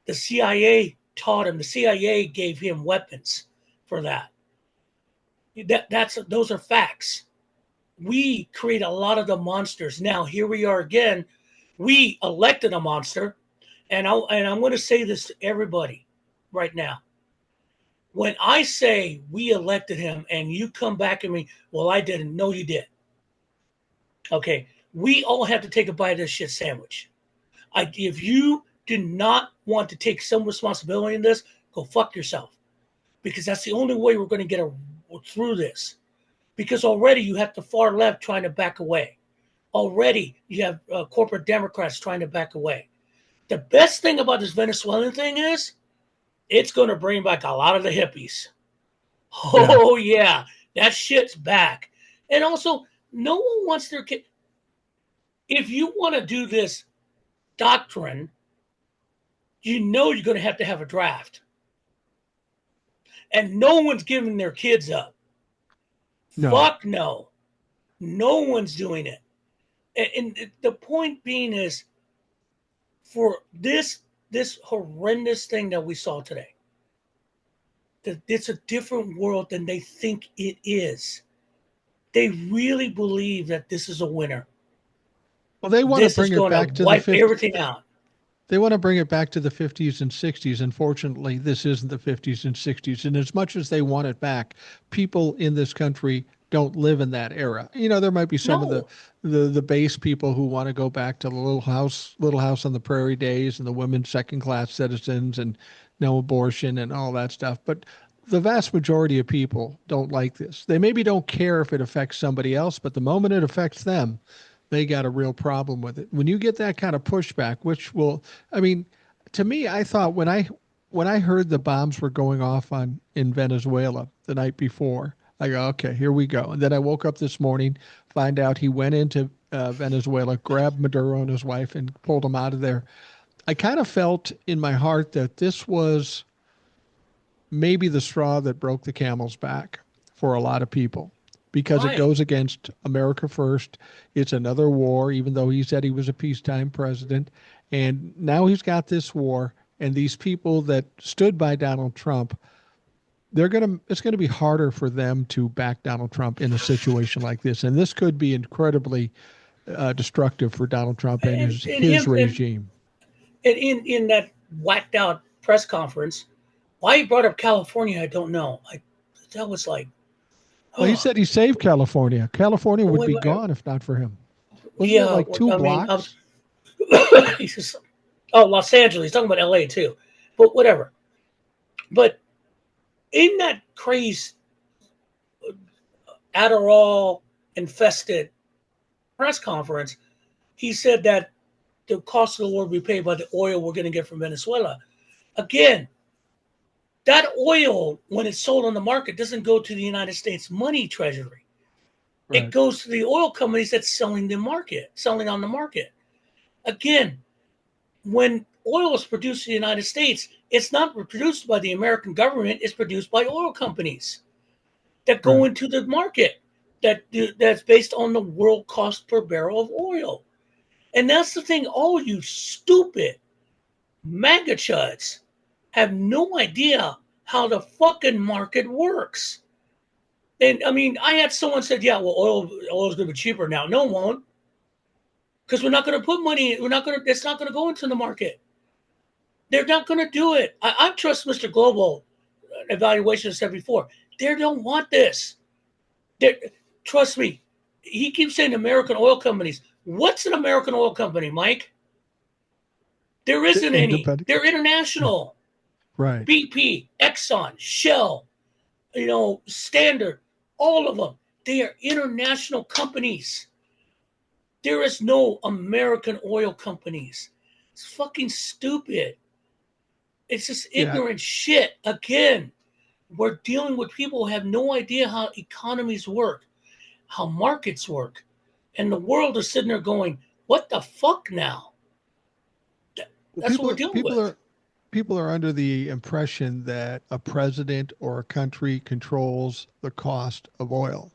The CIA taught him. The CIA gave him weapons for that. Those are facts. We create a lot of the monsters. Now here we are again. We elected a monster, and I'm going to say this to everybody right now. When I say we elected him, and you come back at me, well, I didn't. No, you did. Okay, we all have to take a bite of this shit sandwich. If you do not want to take some responsibility in this, go fuck yourself, because that's the only way we're going to through this. Because already you have the far left trying to back away. Already you have corporate Democrats trying to back away. The best thing about this Venezuelan thing is it's going to bring back a lot of the hippies. Yeah. Oh yeah, that shit's back. And also, no one wants their kid. If you want to do this doctrine, you know you're going to have a draft. And no one's giving their kids up. No. Fuck no. No one's doing it. And the point being is, for this horrendous thing that we saw today, that it's a different world than they think it is. They really believe that this is a winner. Well, they want to This is bring it going to back to the wipe 50. everything out. They want to bring it back to the 50s and 60s. Unfortunately, this isn't the 50s and 60s. And as much as they want it back, people in this country don't live in that era. There might be some of the No, the base people who want to go back to the little house on the prairie days and the women second class citizens and no abortion and all that stuff. But the vast majority of people don't like this. They maybe don't care if it affects somebody else, but the moment it affects them, they got a real problem with it. When you get that kind of pushback, which will, I mean, to me, I thought when I heard the bombs were going off on in Venezuela the night before, I go, okay, here we go. And then I woke up this morning, find out he went into Venezuela, grabbed Maduro and his wife, and pulled them out of there. I kind of felt in my heart that this was maybe the straw that broke the camel's back for a lot of people because it right. goes against America first. It's another war, even though he said he was a peacetime president. And now he's got this war, and these people that stood by Donald Trump, it's going to be harder for them to back Donald Trump in a situation like this. And this could be incredibly destructive for Donald Trump and And his him regime. and in that whacked out press conference, why he brought up California, I don't know. Like that was like, Well, he oh, said he saved California. California would wait, be wait, gone if not for him. Wasn't it yeah. like two I mean, blocks? he says, oh, Los Angeles. He's talking about L.A. too, but whatever. But in that crazy Adderall infested press conference, he said that the cost of the war will be paid by the oil we're going to get from Venezuela. Again, that oil, when it's sold on the market, doesn't go to the United States money treasury. It Right. goes to the oil companies that's selling on the market. Again, when oil is produced in the United States, it's not produced by the American government, it's produced by oil companies that go Right. into the market that's based on the world cost per barrel of oil. And that's the thing, all you stupid MAGA chuds have no idea how the fucking market works. And I mean, I had someone said, "Yeah, well, oil is going to be cheaper now." No, it won't, because we're not going to put money. We're not going to. It's not going to go into the market. They're not going to do it. I trust Mr. Global evaluation. I said before, they don't want this. They're, trust me. He keeps saying American oil companies. What's an American oil company, Mike? There The isn't any. independent. They're international. Right. BP, Exxon, Shell, Standard, all of them. They are international companies. There is no American oil companies. It's fucking stupid. It's just Yeah. ignorant shit. Again, we're dealing with people who have no idea how economies work, how markets work. And the world is sitting there going, what the fuck now? Well, That's what we're dealing with. people are under the impression that a president or a country controls the cost of oil.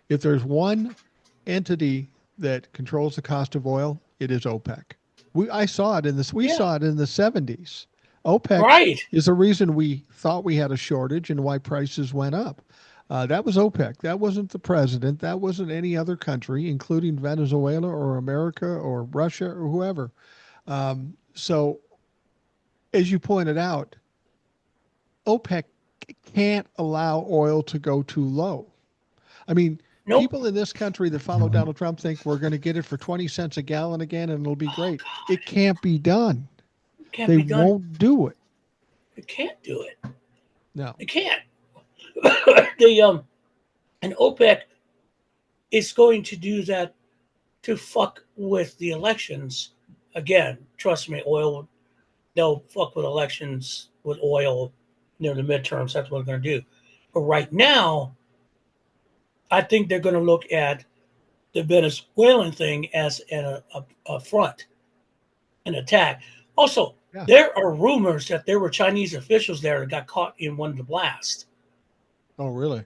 If there's one entity that controls the cost of oil, it is OPEC. We Yeah, saw it in the 70s. OPEC right. is the reason we thought we had a shortage and why prices went up. That was OPEC. That wasn't the president. That wasn't any other country, including Venezuela or America or Russia or whoever. So, as you pointed out, OPEC can't allow oil to go too low. I mean, Nope. people in this country that follow Donald Trump think we're going to get it for 20 cents a gallon again and it'll be Oh, great. God. It can't be done. It can't They be done. won't do it. It can't do it. No. It can't. the And OPEC is going to do that to fuck with the elections. Again, trust me, oil, they'll fuck with elections with oil near the midterms. That's what they're going to do. But right now, I think they're going to look at the Venezuelan thing as a front, an attack. Also, Yeah. there are rumors that there were Chinese officials there that got caught in one of the blasts. Oh, really?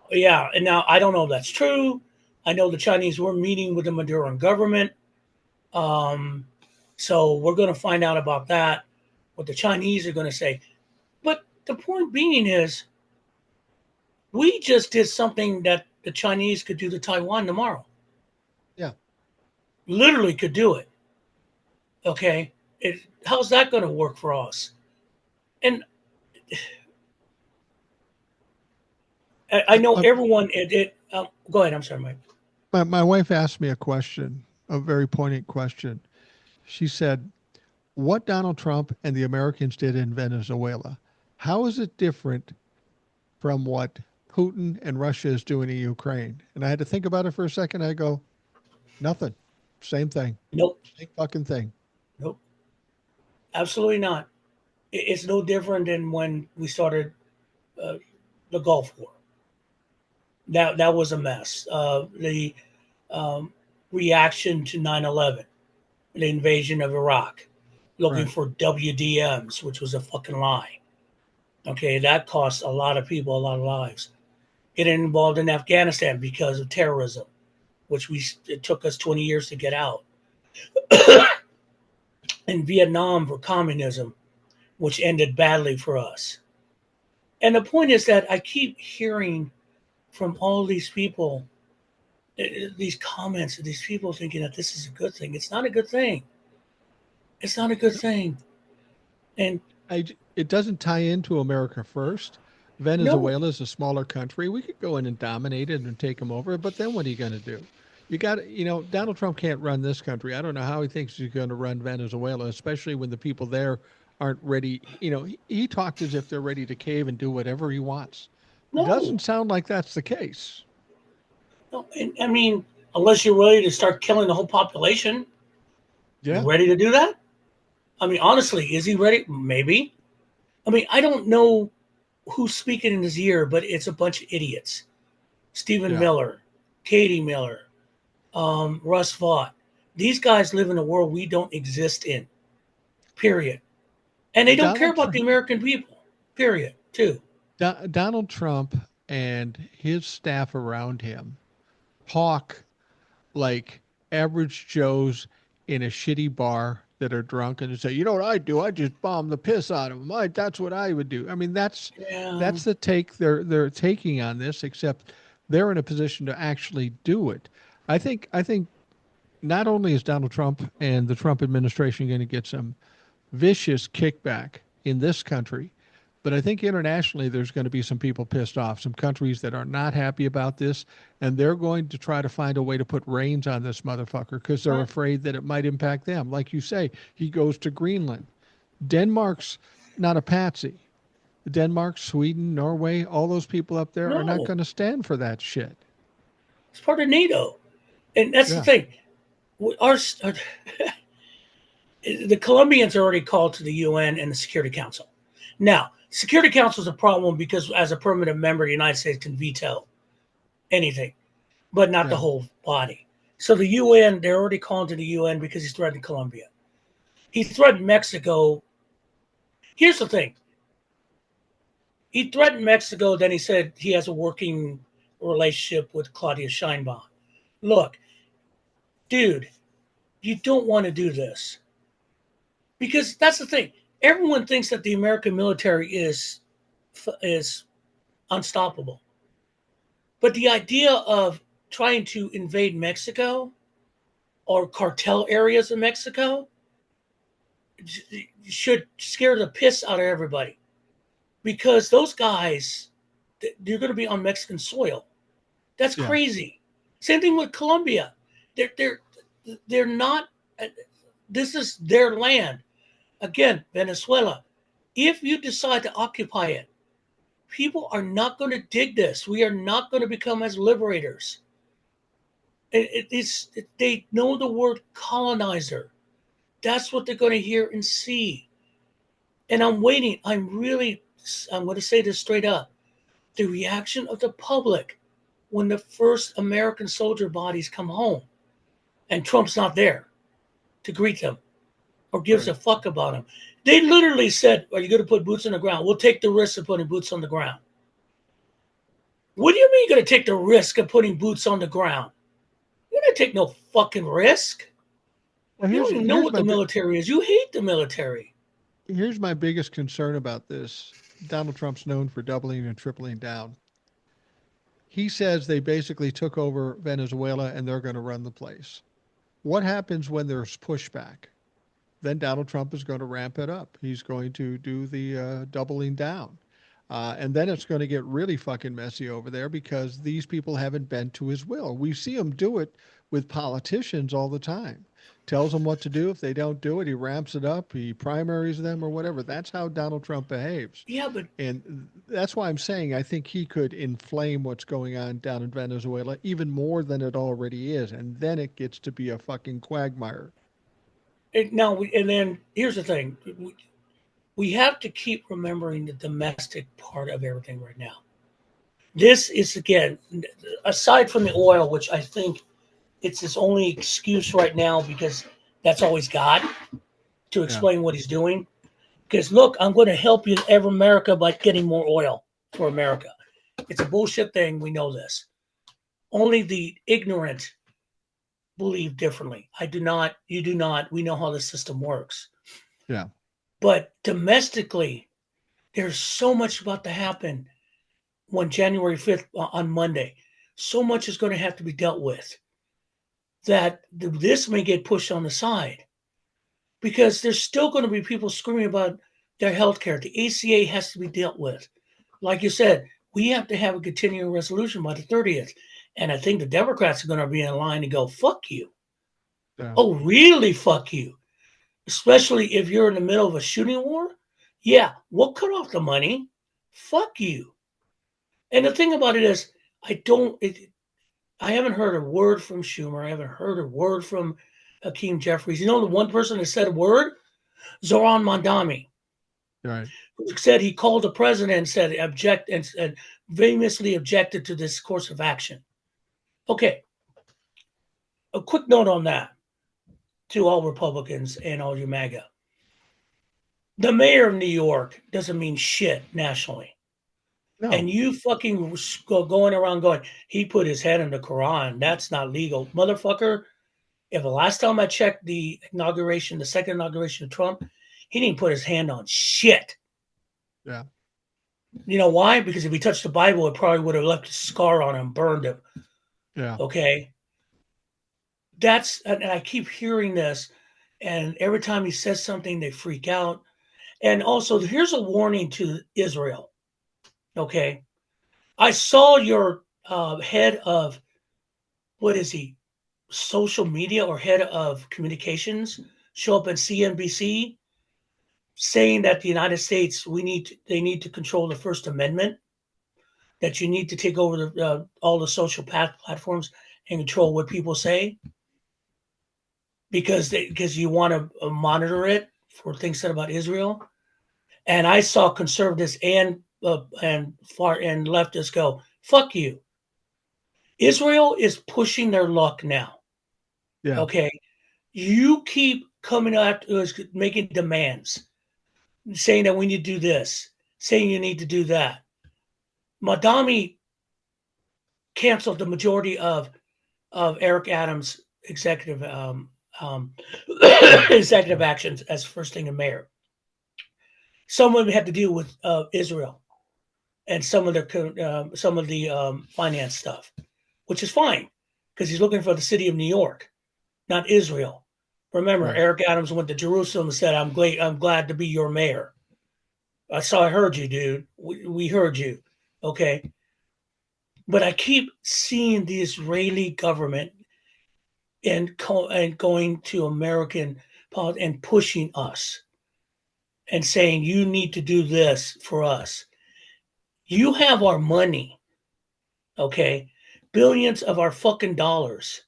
Yeah, and now I don't know if that's true. I know the Chinese were meeting with the Maduran government. Um, so we're going to find out about that, what the Chinese are going to say. But the point being is, we just did something that the Chinese could do to Taiwan tomorrow. Yeah. Literally could do it. Okay. How's that going to work for us? And I know everyone. Go ahead. I'm sorry, Mike. My wife asked me a question, a very poignant question. She said, what Donald Trump and the Americans did in Venezuela, how is it different from what Putin and Russia is doing in Ukraine? And I had to think about it for a second. I go, nothing. Same thing. Nope. Same fucking thing. Nope. Absolutely not. It's no different than when we started uh, the Gulf War. That was a mess. The um, reaction to 9/11, the invasion of Iraq, looking Right. for WDMs, which was a fucking lie. Okay, that cost a lot of people a lot of lives. It involved in Afghanistan because of terrorism, which it took us 20 years to get out. In Vietnam for communism, which ended badly for us. And the point is that I keep hearing from all these people these comments of these people thinking that this is a good thing. It's not a good thing. It's not a good thing. And It doesn't tie into America first. no, Venezuela is a smaller country. We could go in and dominate it and take them over, but then what are you going to do? You got to, Donald Trump can't run this country. I don't know how he thinks he's going to run Venezuela, especially when the people there aren't ready. He talked as if they're ready to cave and do whatever he wants. no, Doesn't sound like that's the case. no. And, I mean, unless you're ready to start killing the whole population, you Yeah, ready to do that? I mean, honestly, is he ready? Maybe. I mean, I don't know who's speaking in his ear, but it's a bunch of idiots. Stephen yeah. Miller, Katie Miller, Russ Vought. These guys live in a world we don't exist in, period. And they don't care Donald about Trump, the American people, period, too. Donald Trump and his staff around him talk like average Joes in a shitty bar that are drunk and say, you know what I do? I just bomb the piss out of them. That's what I would do. I mean, Yeah, that's the take they're taking on this, except they're in a position to actually do it. I think not only is Donald Trump and the Trump administration going to get some vicious kickback in this country. But I think internationally, there's going to be some people pissed off, some countries that are not happy about this, and they're going to try to find a way to put reins on this motherfucker because they're right. afraid that it might impact them. Like you say, he goes to Greenland. Denmark's not a patsy. Denmark, Sweden, Norway, all those people up there are not No, going to stand for that shit. it's part of NATO. And that's the Yeah, thing. The Colombians are already called to the UN and the Security Council. Now, Security Council is a problem because as a permanent member, the United States can veto anything, but not the yeah. whole body. So the UN, they're already calling to the UN because he's threatened Colombia. He threatened Mexico. Here's the thing. He threatened Mexico, then he said he has a working relationship with Claudia Sheinbaum. Look, dude, you don't want to do this. Because that's the thing. Everyone thinks that the American military is unstoppable. But the idea of trying to invade Mexico or cartel areas in Mexico should scare the piss out of everybody because those guys, they're going to be on Mexican soil. That's Yeah. crazy. Same thing with Colombia. They're not. This is their land. Again, Venezuela. If you decide to occupy it, people are not going to dig this. We are not going to become as liberators. They know the word colonizer. That's what they're going to hear and see. And I'm waiting. I'm going to say this straight up. The reaction of the public when the first American soldier bodies come home and Trump's not there to greet them or gives Right. a fuck about them. They literally said, are you going to put boots on the ground? We'll take the risk of putting boots on the ground. What do you mean you're going to take the risk of putting boots on the ground? can't take no fucking risk. Well, You don't even know what the military is. You hate the military. here's my biggest concern about this. Donald Trump's known for doubling and tripling down. He says they basically took over Venezuela and they're going to run the place. What happens when there's pushback? Then Donald Trump is going to ramp it up. He's going to do the doubling down. And then it's going to get really fucking messy over there because these people haven't bent to his will. We see him do it with politicians all the time. Tells them what to do. If they don't do it, he ramps it up. He primaries them or whatever. That's how Donald Trump behaves. Yeah, but And that's why I'm saying I think he could inflame what's going on down in Venezuela even more than it already is. And then it gets to be a fucking quagmire. and then here's the thing: we have to keep remembering the domestic part of everything right now. This is again, aside from the oil, which I think it's his only excuse right now because that's all he's got to Yeah. explain what he's doing. Because look, I'm going to help you, ever America, by getting more oil for America. It's a bullshit thing. We know this. Only the ignorant believe differently. I do not. You do not. We know how the system works. Yeah. But domestically, there's so much about to happen when January 5th on Monday. So much is going to have to be dealt with that this may get pushed on the side because there's still going to be people screaming about their health care. The ACA has to be dealt with. Like you said, we have to have a continuing resolution by the 30th. And I think the Democrats are going to be in line and go, fuck you. Yeah. Oh, really? Fuck you. Especially if you're in the middle of a shooting war. Yeah, we'll cut off the money. Fuck you. And the thing about it is, I haven't heard a word from Schumer. I haven't heard a word from Hakeem Jeffries. You know, the one person that said a word? Zoran Mondami, Right. who said he called the president and said object and famously objected to this course of action. Okay, a quick note on that to all Republicans and all you MAGA. The mayor of New York doesn't mean shit nationally. No. And you fucking going around going, he put his head in the Quran. That's not legal. Motherfucker, if the last time I checked the inauguration, the second inauguration of Trump, he didn't put his hand on shit. Yeah. You know why? Because if he touched the Bible, it probably would have left a scar on him, burned him. Yeah. Okay. And I keep hearing this, and every time he says something, they freak out. And also, here's a warning to Israel. Okay. I saw your head of, what is he, social media or head of communications show up at CNBC saying that the United States, they need to control the First Amendment, that you need to take over all the social platforms and control what people say because you want to monitor it for things said about Israel. And I saw conservatives and far and leftists go, "Fuck you." Israel is pushing their luck now. Yeah. Okay, you keep coming out to us making demands, saying that we need to do this, saying you need to do that. Madami canceled the majority of Eric Adams' executive executive actions as first thing in mayor. Some of them had to deal with Israel and some of the finance stuff, which is fine because he's looking for the city of New York, not Israel. Remember, Right. Eric Adams went to Jerusalem and said, I'm glad to be your mayor." I heard you, dude. We heard you. Okay. But I keep seeing the Israeli government and going to American and pushing us and saying, you need to do this for us. You have our money, okay? Billions of our fucking dollars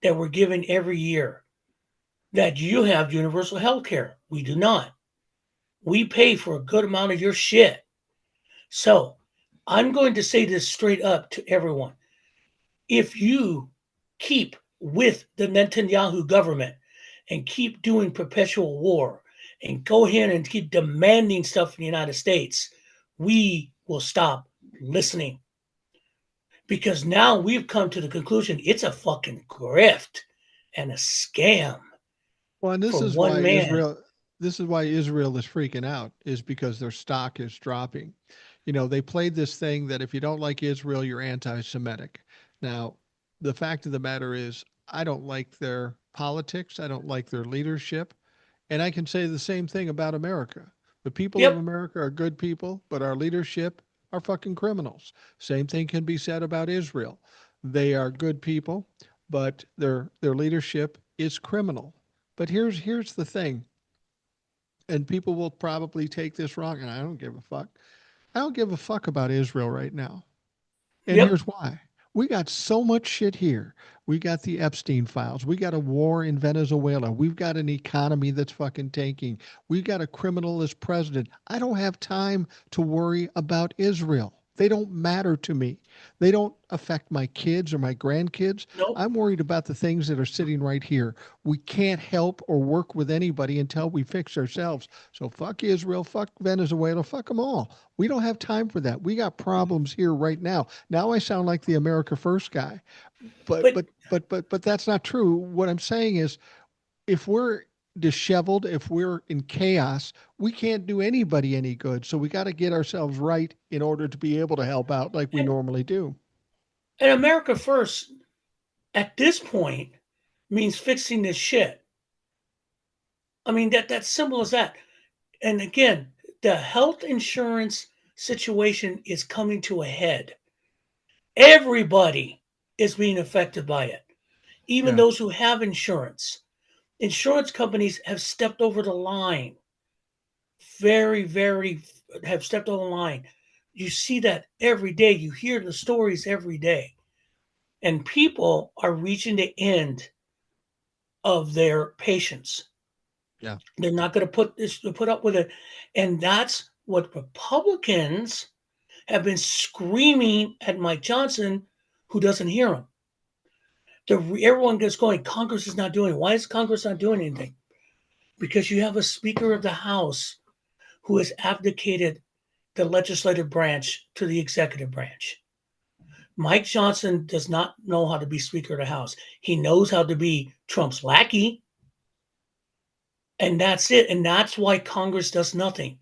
that we're giving every year, that you have universal health care. We do not. We pay for a good amount of your shit. So I'm going to say this straight up to everyone. If you keep with the Netanyahu government and keep doing perpetual war and go ahead and keep demanding stuff from the United States, we will stop listening. because now we've come to the conclusion it's a fucking grift and a scam Well, and for one man. this is why Israel is freaking out, is because their stock is dropping. They played this thing that if you don't like Israel, you're anti-Semitic. Now, the fact of the matter is, I don't like their politics. I don't like their leadership. And I can say the same thing about America. The people of Yep. America are good people, but our leadership are fucking criminals. Same thing can be said about Israel. They are good people, but their leadership is criminal. But here's the thing, and people will probably take this wrong, and I don't give a fuck. I don't give a fuck about Israel right now. And Yep. here's why. We got so much shit here. We got the Epstein files. We got a war in Venezuela. We've got an economy that's fucking tanking. We've got a criminal as president. I don't have time to worry about Israel. They don't matter to me. They don't affect my kids or my grandkids. Nope. I'm worried about the things that are sitting right here. We can't help or work with anybody until we fix ourselves. So fuck Israel, fuck Venezuela, fuck them all. We don't have time for that. We got problems here right now. Now I sound like the America First guy, but But but but that's not true. What I'm saying is, if we're disheveled, if we're in chaos, we can't do anybody any good. So we got to get ourselves right in order to be able to help out like we and, normally do. and America First at this point means fixing this shit. I mean that's simple as that. And again, the health insurance situation is coming to a head. Everybody is being affected by it, even Yeah. those who have insurance. Insurance companies have stepped over the line, very, very have stepped over the line. You see that every day. You hear the stories every day. And people are reaching the end of their patience. Yeah. They're not going to put up with it. And that's what Republicans have been screaming at Mike Johnson, who doesn't hear them. Everyone gets going, Congress is not doing it. Why is Congress not doing anything? Because you have a Speaker of the House who has abdicated the legislative branch to the executive branch. Mike Johnson does not know how to be Speaker of the House. He knows how to be Trump's lackey, and that's it. And that's why Congress does nothing.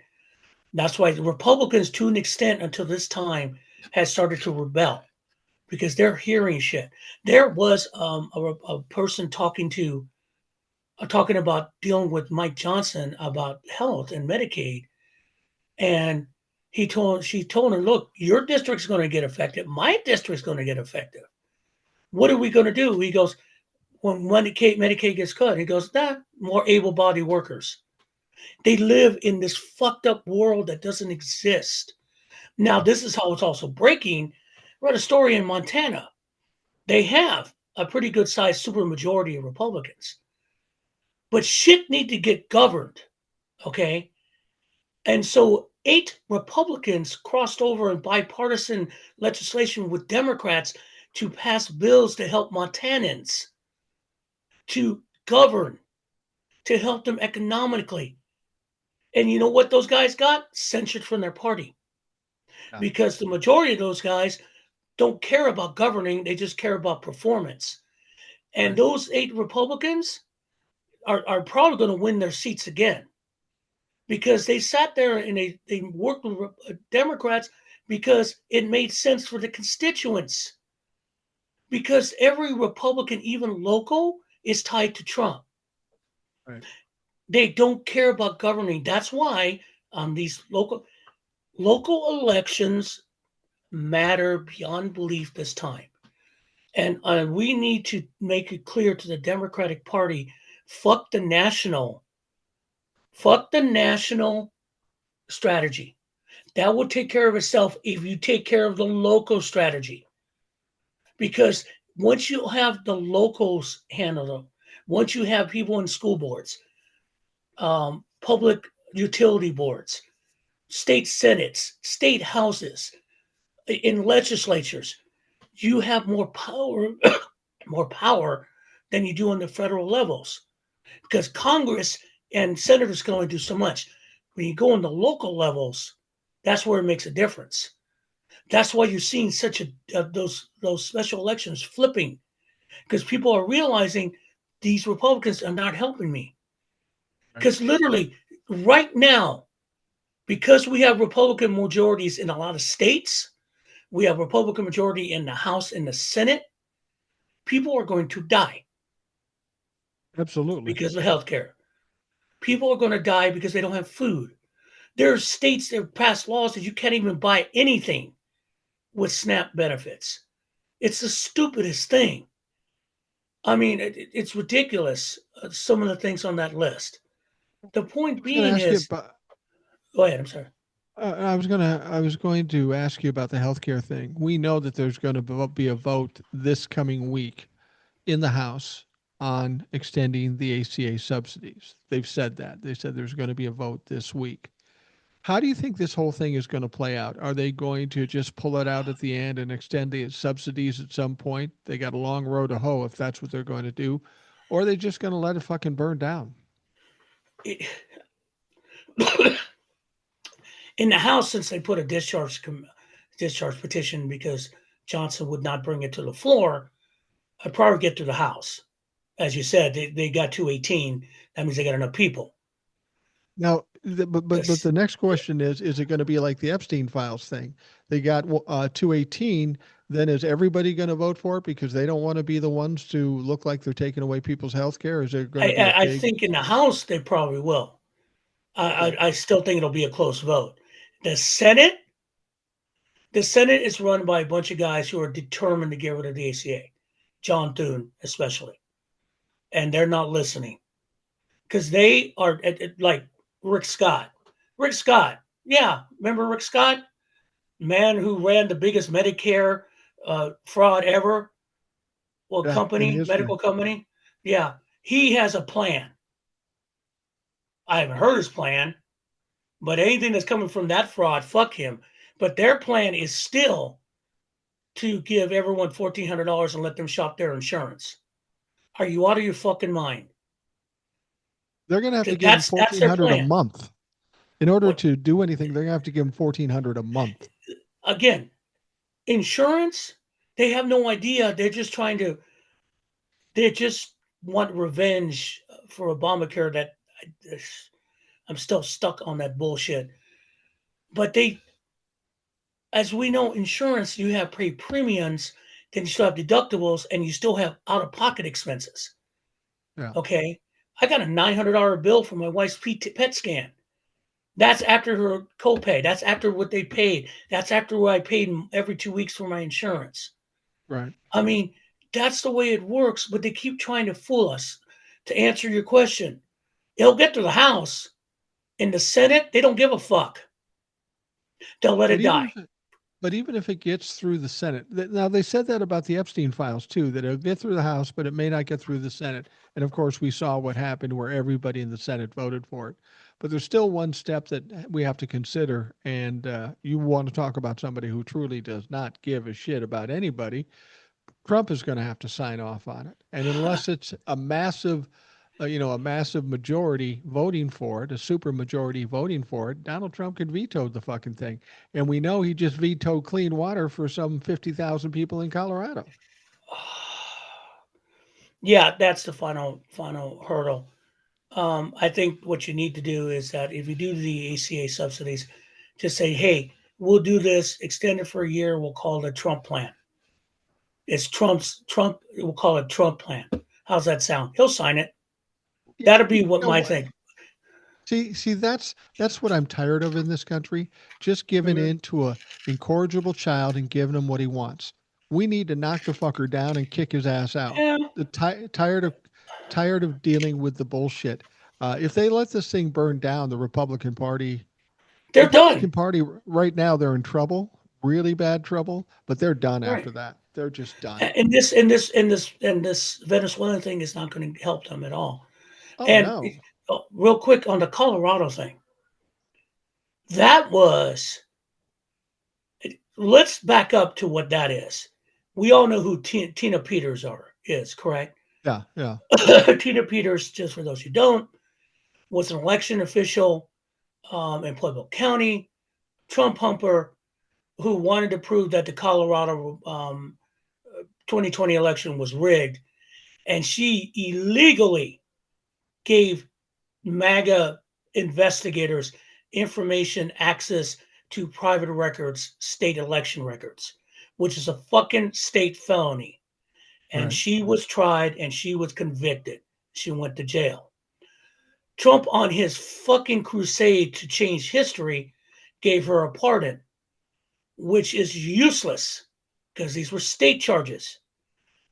That's why the Republicans, to an extent, until this time, has started to rebel because they're hearing shit. There was a person talking about dealing with Mike Johnson about health and Medicaid, and she told him, "Look, your district's going to get affected. My district's going to get affected. What are we going to do?" He goes, "When Medicaid gets cut," he goes, "Nah, more able-bodied workers. They live in this fucked up world that doesn't exist." Now, this is how it's also breaking. I read a story in Montana. They have a pretty good sized supermajority of Republicans, but shit need to get governed. Okay. And so 8 Republicans crossed over in bipartisan legislation with Democrats to pass bills to help Montanans to govern, to help them economically. And you know what those guys got? Censured from their party Yeah. because the majority of those guys don't care about governing, they just care about performance. And Right. those 8 Republicans are probably going to win their seats again because they sat there and they worked with Democrats because it made sense for the constituents. Because every Republican, even local, is tied to Trump. Right. They don't care about governing. That's why these local elections matter beyond belief this time. And we need to make it clear to the Democratic Party, fuck fuck the national strategy. That will take care of itself if you take care of the local strategy. Because once you have the locals handle them, once you have people in school boards, public utility boards, state senates, state houses, in legislatures, you have more power, more power than you do on the federal levels. Because Congress and senators can only do so much. When you go on the local levels, that's where it makes a difference. That's why you're seeing such those special elections flipping, because people are realizing these Republicans are not helping me. Right. Because literally, right now, because we have Republican majorities in a lot of states, we have Republican majority in the House and the Senate, people are going to die Absolutely. because of health care. People are going to die because they don't have food. There are states that have passed laws that you can't even buy anything with SNAP benefits. It's the stupidest thing. I mean, it's ridiculous, some of the things on that list. The I point was going to being ask you is, about. go ahead, I'm sorry. I was going to ask you about the healthcare thing. We know that there's going to be a vote this coming week in the House on extending the ACA subsidies. They've said that. They said there's going to be a vote this week. How do you think this whole thing is going to play out? Are they going to just pull it out at the end and extend the subsidies at some point? They got a long road to hoe if that's what they're going to do. Or are they just going to let it fucking burn down? It, in the House, since they put a discharge petition because Johnson would not bring it to the floor, I'd probably get to the House. As you said, they got 218. That means they got enough people. Now, but This, the next question is it going to be like the Epstein files thing? They got 218. Then is everybody going to vote for it because they don't want to be the ones to look like they're taking away people's health care? Is there going to be a I big? think in the House they probably will. Okay. I still think it'll be a close vote. The Senate, the Senate is run by a bunch of guys who are determined to get rid of the ACA, John Thune especially, and they're not listening because they are like Rick Scott. Rick Scott, yeah, remember Rick Scott, man who ran the biggest Medicare fraud ever. Well, Yeah, in company, history. medical company, yeah, he has a plan. I haven't heard his plan, but anything that's coming from that fraud, fuck him. But their plan is still to give everyone $1,400 and let them shop their insurance. Are you out of your fucking mind? They're going to have to Because give them that's fourteen their hundred a plan. month in order What to do anything. They're going to have to give them 1,400 a month. again? Insurance? They have no idea. They're just trying to. They just want revenge for Obamacare. That I'm still stuck on that bullshit. But they, as we know, insurance, you have pay premiums, then you still have deductibles, and you still have out of pocket expenses. Yeah, Okay. I got a $900 bill for my wife's PET scan. That's after her copay. That's after what they paid. That's after what I paid every 2 weeks for my insurance. right. I mean, that's the way it works, but they keep trying to fool us. To answer your question, it'll get to the House. In the Senate, they don't give a fuck. They'll let But it even die. if But even if it gets through the Senate, now they said that about the Epstein files too, that it'll get through the House, but it may not get through the Senate. And of course, we saw what happened where everybody in the Senate voted for it. But there's still one step that we have to consider. And you want to talk about somebody who truly does not give a shit about anybody. Trump is going to have to sign off on it. And unless it's a massive, a massive majority voting for it, a super majority voting for it, Donald Trump could veto the fucking thing. And we know he just vetoed clean water for some 50,000 people in Colorado. Yeah, that's the final hurdle. I think what you need to do is that if you do the ACA subsidies, just say, hey, we'll do this, extend it for a year. We'll call it a Trump plan. It's Trump. We'll call it Trump plan. How's that sound? He'll sign it. You That'll be what know my what? thing. See, that's what I'm tired of in this country. Just giving Mhm. in to a incorrigible child and giving him what he wants. We need to knock the fucker down and kick his ass out. Yeah, Tired of dealing with the bullshit. If they let this thing burn down, the they're done. Republican Party right now, they're in trouble, really bad trouble. But they're done Right. after that. They're just done. And this Venezuelan thing is not going to help them at all. Oh And no, real quick on the Colorado thing, that was. Let's back up to what that is. We all know who Tina Peters is, correct? yeah, yeah, Tina Peters, just for those who don't, was an election official in Pueblo County, Trump humper, who wanted to prove that the Colorado 2020 election was rigged, and she illegally gave MAGA investigators information access to private records, state election records, which is a fucking state felony. And Right. she was tried and she was convicted. She went to jail. Trump, on his fucking crusade to change history, gave her a pardon, which is useless because these were state charges.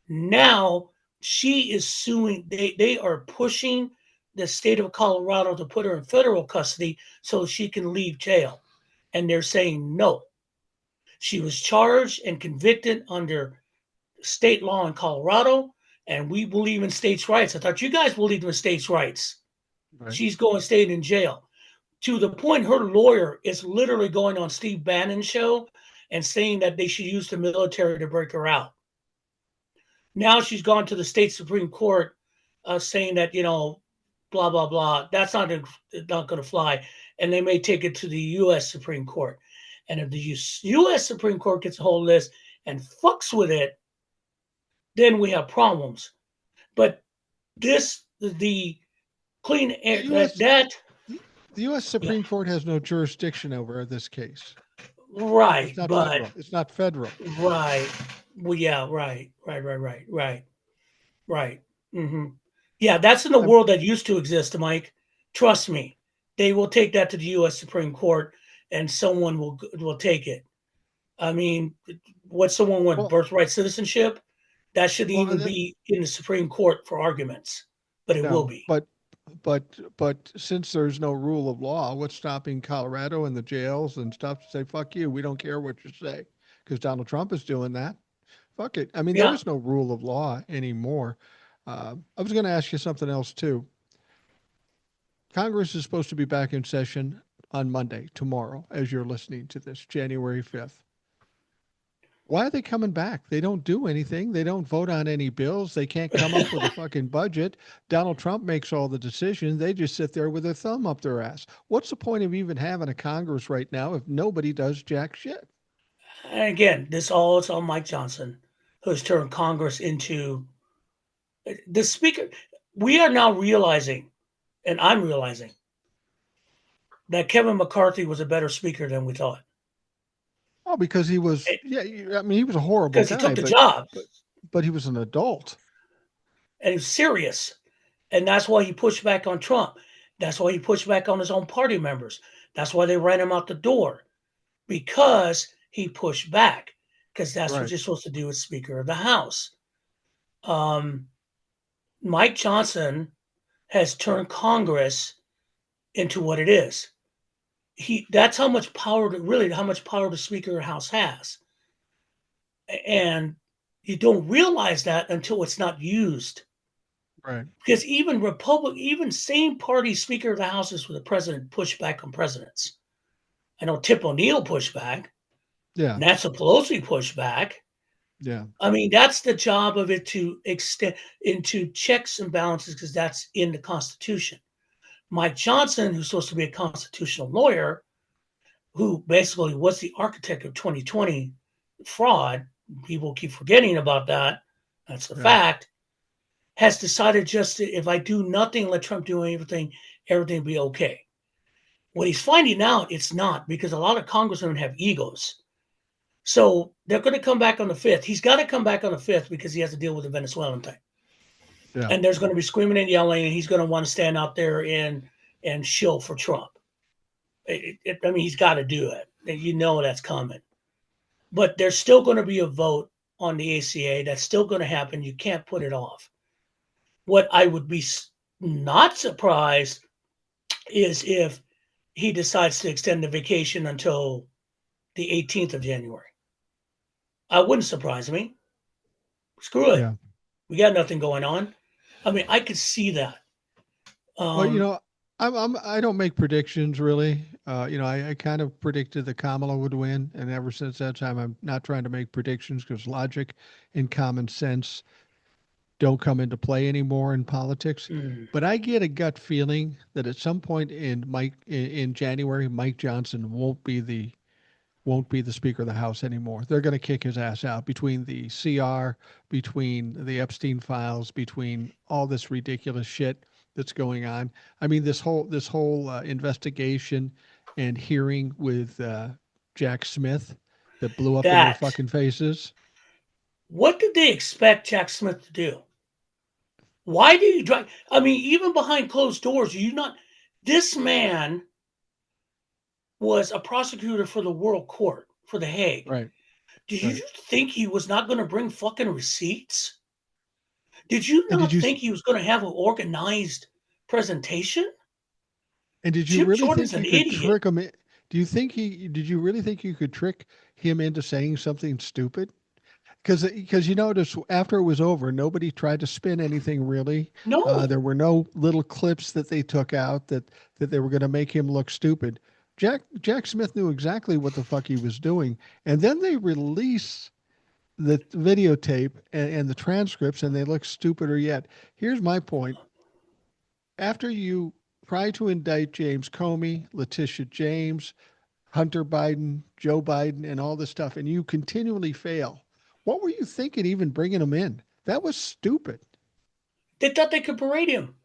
Now she is suing. They are pushing the state of Colorado to put her in federal custody so she can leave jail. And they're saying no. She was charged and convicted under state law in Colorado, and we believe in states' rights. I thought you guys believed in states' rights. Right. She's going to stay in jail. To the point her lawyer is literally going on Steve Bannon's show and saying that they should use the military to break her out. Now she's gone to the state Supreme Court saying that, blah, blah, blah. That's not going to fly. And they may take it to the U.S. Supreme Court. And if the U.S. Supreme Court gets a hold of this and fucks with it, then we have problems. But the clean The air, U.S. that The U.S. yeah, Supreme Court has no jurisdiction over this case. It's right, not but federal. It's not federal. right. Well, yeah, right. Mm-hmm. Yeah, that's in the I'm, world that used to exist, Mike. Trust me, they will take that to the U.S. Supreme Court, and someone will take it. I mean, what someone want well, birthright citizenship? That shouldn't well, even be in the Supreme Court for arguments, but it will no, be. but since there's no rule of law, what's stopping Colorado and the jails and stuff to say "fuck you"? We don't care what you say because Donald Trump is doing that. Fuck it. I mean, there Yeah. is no rule of law anymore. I was going to ask you something else too. Congress is supposed to be back in session on Monday, tomorrow, as you're listening to this, January 5th. Why are they coming back? They don't do anything. They don't vote on any bills. They can't come up with a fucking budget. Donald Trump makes all the decisions. They just sit there with their thumb up their ass. What's the point of even having a Congress right now if nobody does jack shit? And again, this all is on Mike Johnson, who has turned Congress into the speaker. We are now realizing, and I'm realizing, that Kevin McCarthy was a better speaker than we thought. Oh, because he was, yeah, I mean, he was a horrible Because he guy, took the job but, but he was an adult. and he was serious. And that's why he pushed back on Trump. That's why he pushed back on his own party members. That's why they ran him out the door, because he pushed back, because that's what Right. you're supposed to do as Speaker of the House. Um, Mike Johnson has turned Congress into what it is. That's how much power how much power the Speaker of the House has. And you don't realize that until it's not used. Right. Because even same party Speaker of the Houses with the president push back on presidents. I know Tip O'Neill pushed back. Yeah. Nancy Pelosi pushed back. Yeah. I mean, that's the job of it, to extend into checks and balances, because that's in the Constitution. Mike Johnson, who's supposed to be a constitutional lawyer, who basically was the architect of 2020 fraud, people keep forgetting about that. That's the Yeah. fact. Has decided just to, if I do nothing, let Trump do everything will be okay. What he's finding out, it's not, because a lot of congressmen have egos. So they're going to come back on the 5th. He's got to come back on the 5th because he has to deal with the Venezuelan thing. Yeah. And there's going to be screaming and yelling, and he's going to want to stand out there and shill for Trump. I mean, he's got to do it. You know that's coming. But there's still going to be a vote on the ACA. That's still going to happen. You can't put it off. What I would be not surprised is if he decides to extend the vacation until the 18th of January. I wouldn't surprise me. Screw it. Yeah. We got nothing going on. I mean, I could see that. Well, Um, I don't make predictions really. I kind of predicted that Kamala would win, and ever since that time, I'm not trying to make predictions because logic and common sense don't come into play anymore in politics. mm, But I get a gut feeling that at some point in January, Mike Johnson won't be the won't be the Speaker of the House anymore. They're going to kick his ass out between the CR, between the Epstein files, between all this ridiculous shit that's going on. I mean, this whole investigation and hearing with Jack Smith that blew up in their That fucking faces. what did they expect Jack Smith to do? Why do you drive? I mean, even behind closed doors, you not. This man was a prosecutor for the World Court for The Hague. Right, Did you right. just think he was not going to bring fucking receipts? Did you And did not you think he was going to have an organized presentation? and did you Jim really Jordan's think an you could idiot. trick him? Do you think he did you really think you could trick him into saying something stupid? Because you notice after it was over, nobody tried to spin anything really. No. There were no little clips that they took out that they were going to make him look stupid. Jack Smith knew exactly what the fuck he was doing, and then they release the videotape and the transcripts, and they look stupider yet. Here's my point: after you try to indict James Comey, Letitia James, Hunter Biden, Joe Biden, and all this stuff, and you continually fail. What were you thinking even bringing them in? That was stupid. They thought they could parade him.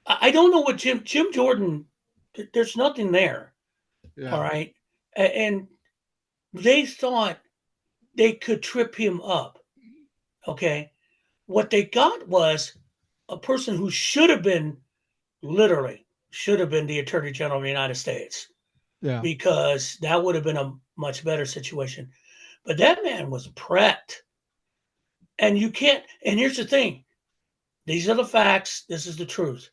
I don't know what Jim Jordan. There's nothing there. All Yeah, right, and they thought they could trip him up. Okay, what they got was a person who should have been literally should have been the Attorney General of the United States yeah. because that would have been a much better situation. But that man was prepped, and you can't. And here's the thing: these are the facts. This is the truth.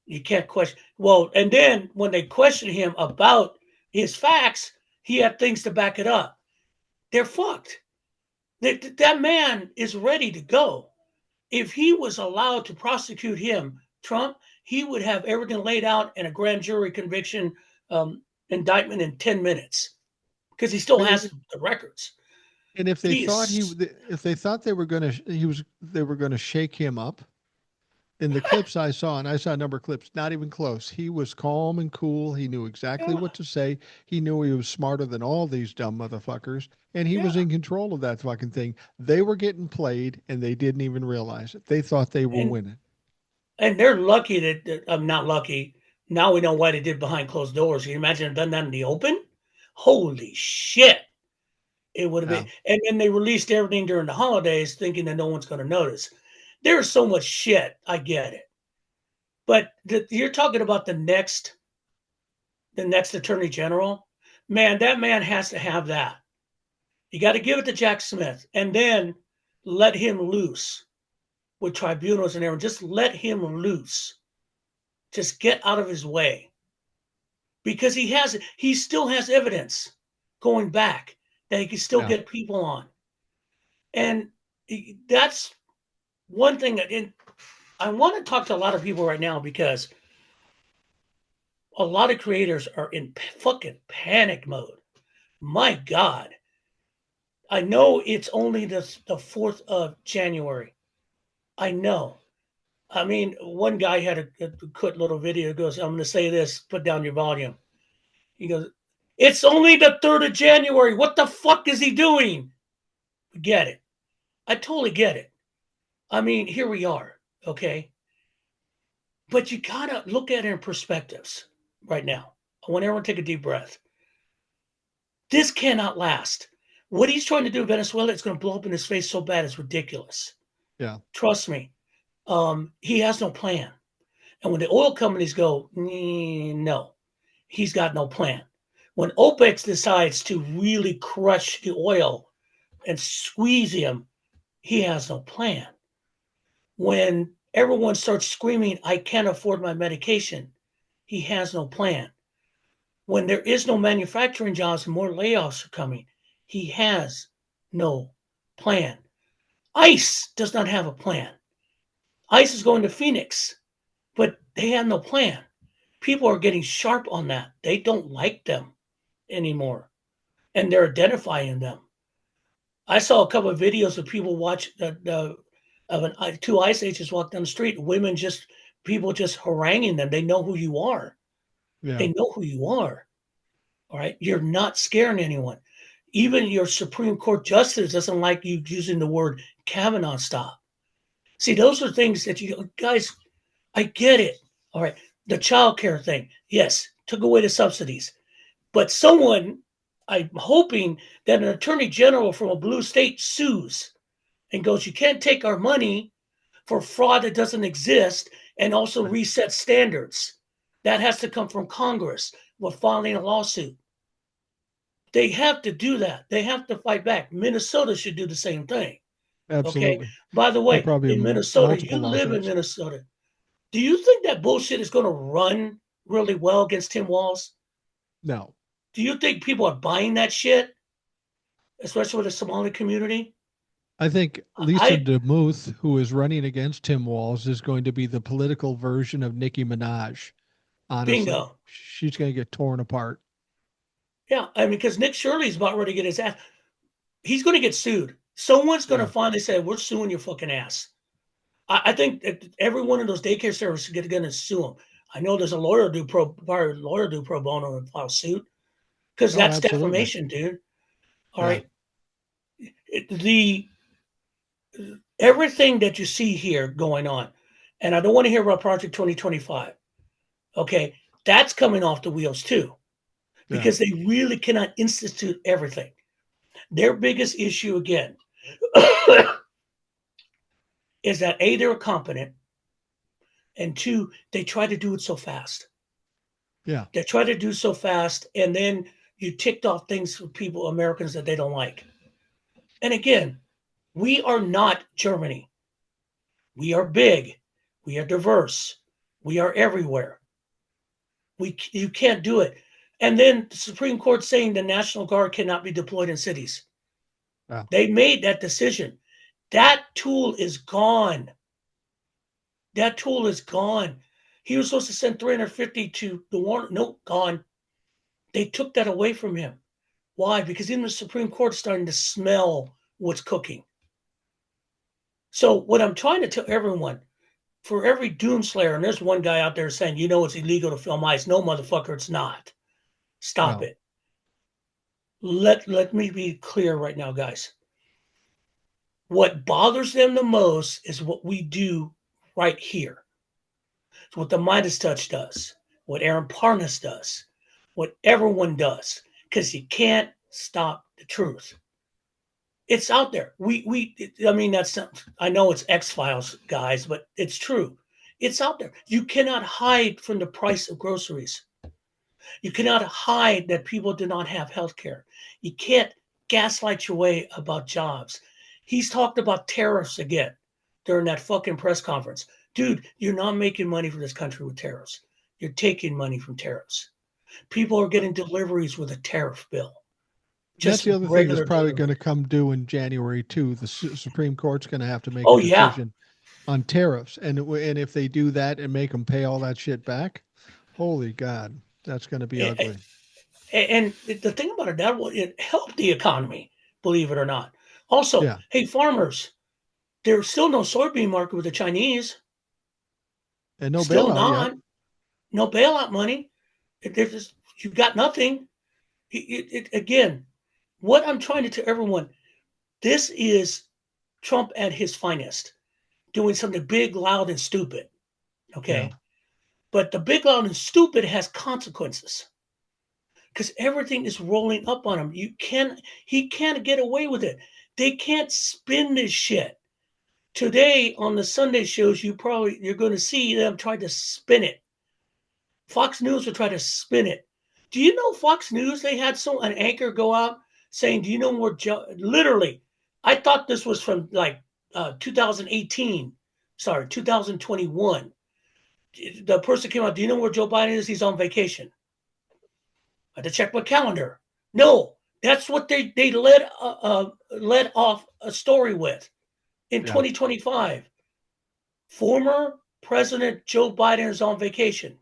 You can't question. Well, and then when they questioned him about his facts, he had things to back it up. They're fucked. That man is ready to go. If he was allowed to prosecute him, Trump, he would have everything laid out in a grand jury conviction indictment in 10 minutes because he still And has if the records. and if they He thought is, if they thought they were gonna shake him up, in the clips I saw, and I saw a number of clips, not even close. He was calm and cool. He knew exactly yeah, what to say. He knew he was smarter than all these dumb motherfuckers, and he was yeah. in control of that fucking thing. They were getting played, and they didn't even realize it. They thought they were And winning. and they're lucky that I'm not lucky. Now we know why they did behind closed doors. Can you imagine done that in the open? Holy shit. It would have been. Yeah, And then they released everything during the holidays thinking that no one's going to notice. There's so much shit. I get it. But you're talking about the next attorney general. Man, that man has to have that. You got to give it to Jack Smith and then let him loose with tribunals and everything. Just let him loose. Just get out of his way because he still has evidence going back that he can still yeah, get people on. And that's one thing that I want to talk to a lot of people right now because a lot of creators are in fucking panic mode. My God. I know it's only the 4th of January. I know. I mean, one guy had a quick little video. Goes, I'm going to say this, put down your volume. He goes, it's only the 3rd of January. What the fuck is he doing? Get it. I totally get it. I mean, here we are. Okay. But you got to look at it in perspectives right now. I want everyone to take a deep breath. This cannot last. What he's trying to do in Venezuela is going to blow up in his face so bad it's ridiculous. yeah, Trust me. He has no plan. And when the oil companies go, no, he's got no plan. When OPEC decides to really crush the oil and squeeze him, he has no plan. When everyone starts screaming, I can't afford my medication, he has no plan. When there is no manufacturing jobs and more layoffs are coming, he has no plan. ICE does not have a plan. ICE is going to Phoenix, but they have no plan. People are getting sharp on that. They don't like them anymore, and they're identifying them. I saw a couple of videos of people watch two ICE agents walk down the street. Women just people just haranguing them. They know who you are. yeah. They know who you are. All right, you're not scaring anyone. Even your Supreme Court justice doesn't like you using the word Kavanaugh stop. See, those are things that you guys, I get it. All right. The child care thing, yes, took away the subsidies. But someone, I'm hoping that an attorney general from a blue state sues and goes, you can't take our money for fraud that doesn't exist and also reset standards. That has to come from Congress with filing a lawsuit. They have to do that. They have to fight back. Minnesota should do the same thing. Okay. Absolutely. By the There way, probably in Minnesota, multiple you live in lawsuits. Minnesota. Do you think that bullshit is going to run really well against Tim Walz? No. Do you think people are buying that shit, especially with the Somali community? I think Lisa I DeMuth, who is running against Tim Walz, is going to be the political version of Nicki Minaj. Honestly, bingo. she's going to get torn apart. Yeah, I mean, because Nick Shirley's about ready to get his ass. He's going to get sued. Someone's going to Yeah. finally say, "We're suing your fucking ass." I think that every one of those daycare services is going to sue him. I know there's a lawyer do pro bono and file suit because Oh, that's absolutely. defamation, dude. All Yeah. right, the everything that you see here going on, and I don't want to hear about Project 2025. Okay, that's coming off the wheels too Yeah. because they really cannot institute everything. Their biggest issue again is that A, they're competent, and two, they try to do it so fast. Yeah. They try to do so fast, and then you ticked off things for people, Americans, that they don't like. And again, we are not Germany. We are big. We are diverse. We are everywhere. You can't do it. And then the Supreme Court saying the National Guard cannot be deployed in cities. Yeah. They made that decision. That tool is gone. That tool is gone. He was supposed to send 350 to the war. Nope, gone. They took that away from him. Why? Because even the Supreme Court's starting to smell what's cooking. So what I'm trying to tell everyone, for every doomslayer, and there's one guy out there saying, it's illegal to film ice. No, motherfucker, it's not. Stop No. it. Let me be clear right now, guys. What bothers them the most is what we do right here. It's what the Midas Touch does, what Aaron Parnas does, what everyone does, because you can't stop the truth. It's out there. I mean, that's not, I know it's X-Files, guys, but it's true. It's out there. You cannot hide from the price of groceries. You cannot hide that people do not have health care. You can't gaslight your way about jobs. He's talked about tariffs again during that fucking press conference. Dude, you're not making money for this country with tariffs. You're taking money from tariffs. People are getting deliveries with a tariff bill. That's Just the other thing that's regular probably going to delivery. come due in January too. The Supreme Court's going to have to make a Oh yeah. decision on tariffs, and if they do that and make them pay all that shit back, holy God, that's going to be ugly. And the thing about it, it helped the economy, believe it or not. Also, Yeah, hey, farmers, there's still no soybean market with the Chinese. and no Still bailout yet. not. No bailout money. You've got nothing. Again, what I'm trying to tell everyone, this is Trump at his finest, doing something big, loud, and stupid. Yeah, Okay. But the big, loud, and stupid has consequences because everything is rolling up on him. He can't get away with it. They can't spin this shit. Today on the Sunday shows, you're going to see them try to spin it. Fox News will try to spin it. Do you know Fox News? They had an anchor go out saying, "Do you know where literally?" I thought this was from like 2018. Sorry, 2021. The person came out. Do you know where Joe Biden is? He's on vacation. I had to check my calendar. No, that's what they led off a story with in yeah. 2025. Former President Joe Biden is on vacation.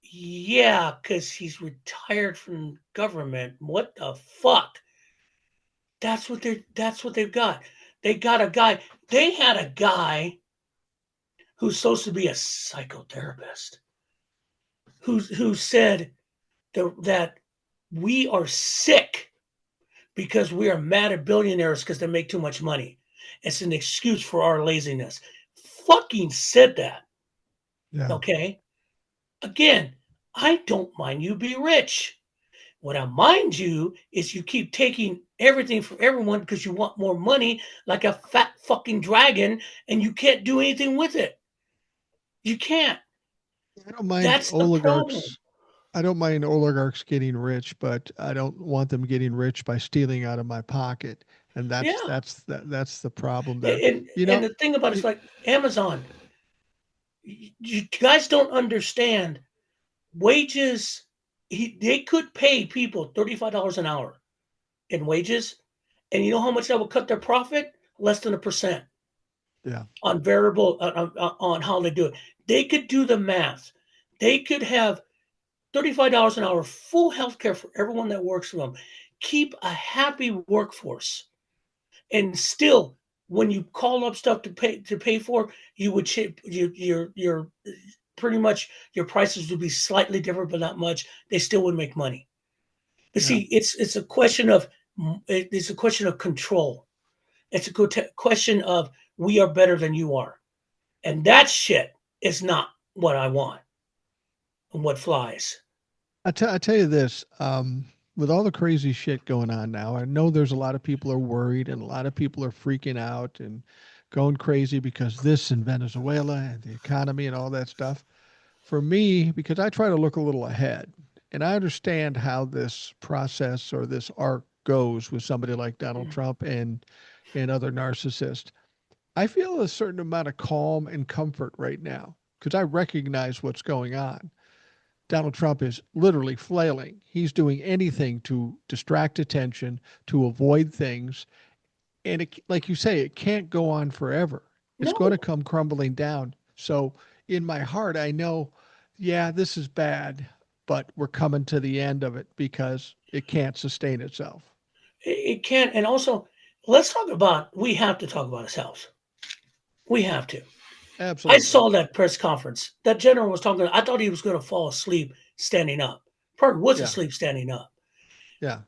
Yeah, because he's retired from government. What the fuck? That's what they've got. They got a guy. They had a guy who's supposed to be a psychotherapist who said that we are sick. because we are mad at billionaires because they make too much money. It's an excuse for our laziness. Fucking said that. Yeah. Okay. Again, I don't mind you be rich. What I mind you is you keep taking everything from everyone because you want more money like a fat fucking dragon and you can't do anything with it. You can't. I don't mind That's the problem. oligarchs. I don't mind oligarchs getting rich, but I don't want them getting rich by stealing out of my pocket. And Yeah. that's the problem there. And You and know, the thing about it's it, like Amazon. You guys don't understand wages. They could pay people $35 an hour in wages, and you know how much that would cut their profit? Less than 1% yeah, on variable on how they do it. They could do the math. They could have $35 an hour, full health care for everyone that works for them, keep a happy workforce, and still, when you call up stuff to pay for, you would your pretty much your prices would be slightly different, but not much. They still would make money. But yeah. see, it's a question of control. It's a question of we are better than you are, and that shit is not what I want and what flies. I tell you this, with all the crazy shit going on now, I know there's a lot of people are worried and a lot of people are freaking out and going crazy because this in Venezuela and the economy and all that stuff. For me, because I try to look a little ahead and I understand how this process or this arc goes with somebody like Donald Trump and other narcissists. I feel a certain amount of calm and comfort right now because I recognize what's going on. Donald Trump is literally flailing. He's doing anything to distract attention, to avoid things. And it, like you say, it can't go on forever. It's going to No, come crumbling down. So in my heart, I know, yeah, this is bad, but we're coming to the end of it because it can't sustain itself. it can't. And also, let's talk about. We have to talk about his health. We have to. I Absolutely. saw that press conference. That general was talking. I thought he was going to fall asleep standing up. Park was Yeah. asleep standing up. Yeah.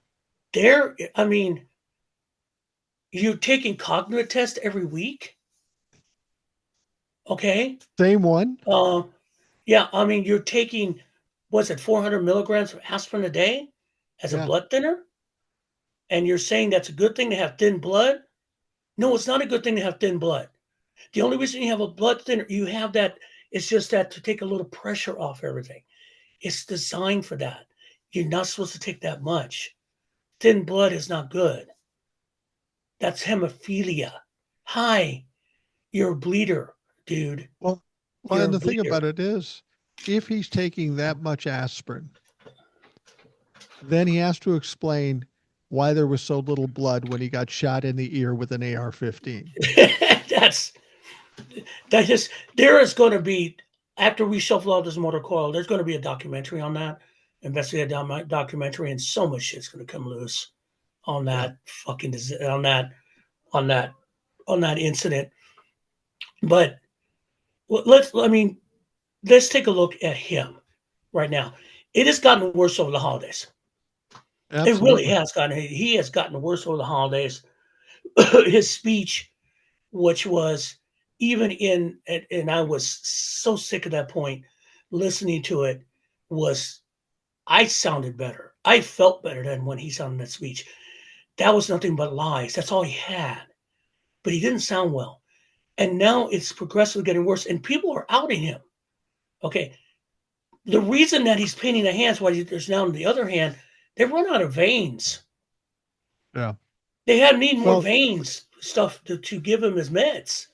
There, I mean, you're taking cognitive tests every week. Okay. Same one. Uh, yeah. I mean, you're taking, what's it, 400 milligrams of aspirin a day as a Yeah. blood thinner? And you're saying that's a good thing to have thin blood? No, it's not a good thing to have thin blood. The only reason you have a blood thinner, you have that, it's just that to take a little pressure off everything. It's designed for that. You're not supposed to take that much. Thin blood is not good. That's hemophilia. Hi, you're a bleeder, dude. Well, well, You're and a the thing bleeder. about it is, if he's taking that much aspirin, then he has to explain why there was so little blood when he got shot in the ear with an AR-15. that's that is there is going to be after we shuffle out this motor coil, there's going to be a documentary on that, investigative documentary, and so much shit's going to come loose on Yeah. that fucking on that on that incident. But I mean, let's take a look at him right now. It has gotten worse over the holidays. It really Absolutely. has gotten. He has gotten worse over the holidays. His speech, which was even and I was so sick at that point listening to it, was I sounded better. I felt better than when he sounded that speech. That was nothing but lies. That's all he had. But he didn't sound well. And now it's progressively getting worse, and people are outing him. Okay. The reason that he's painting the hands while there's now on the other hand, they run out of veins. Yeah. They had need more Well, veins stuff to give him his meds,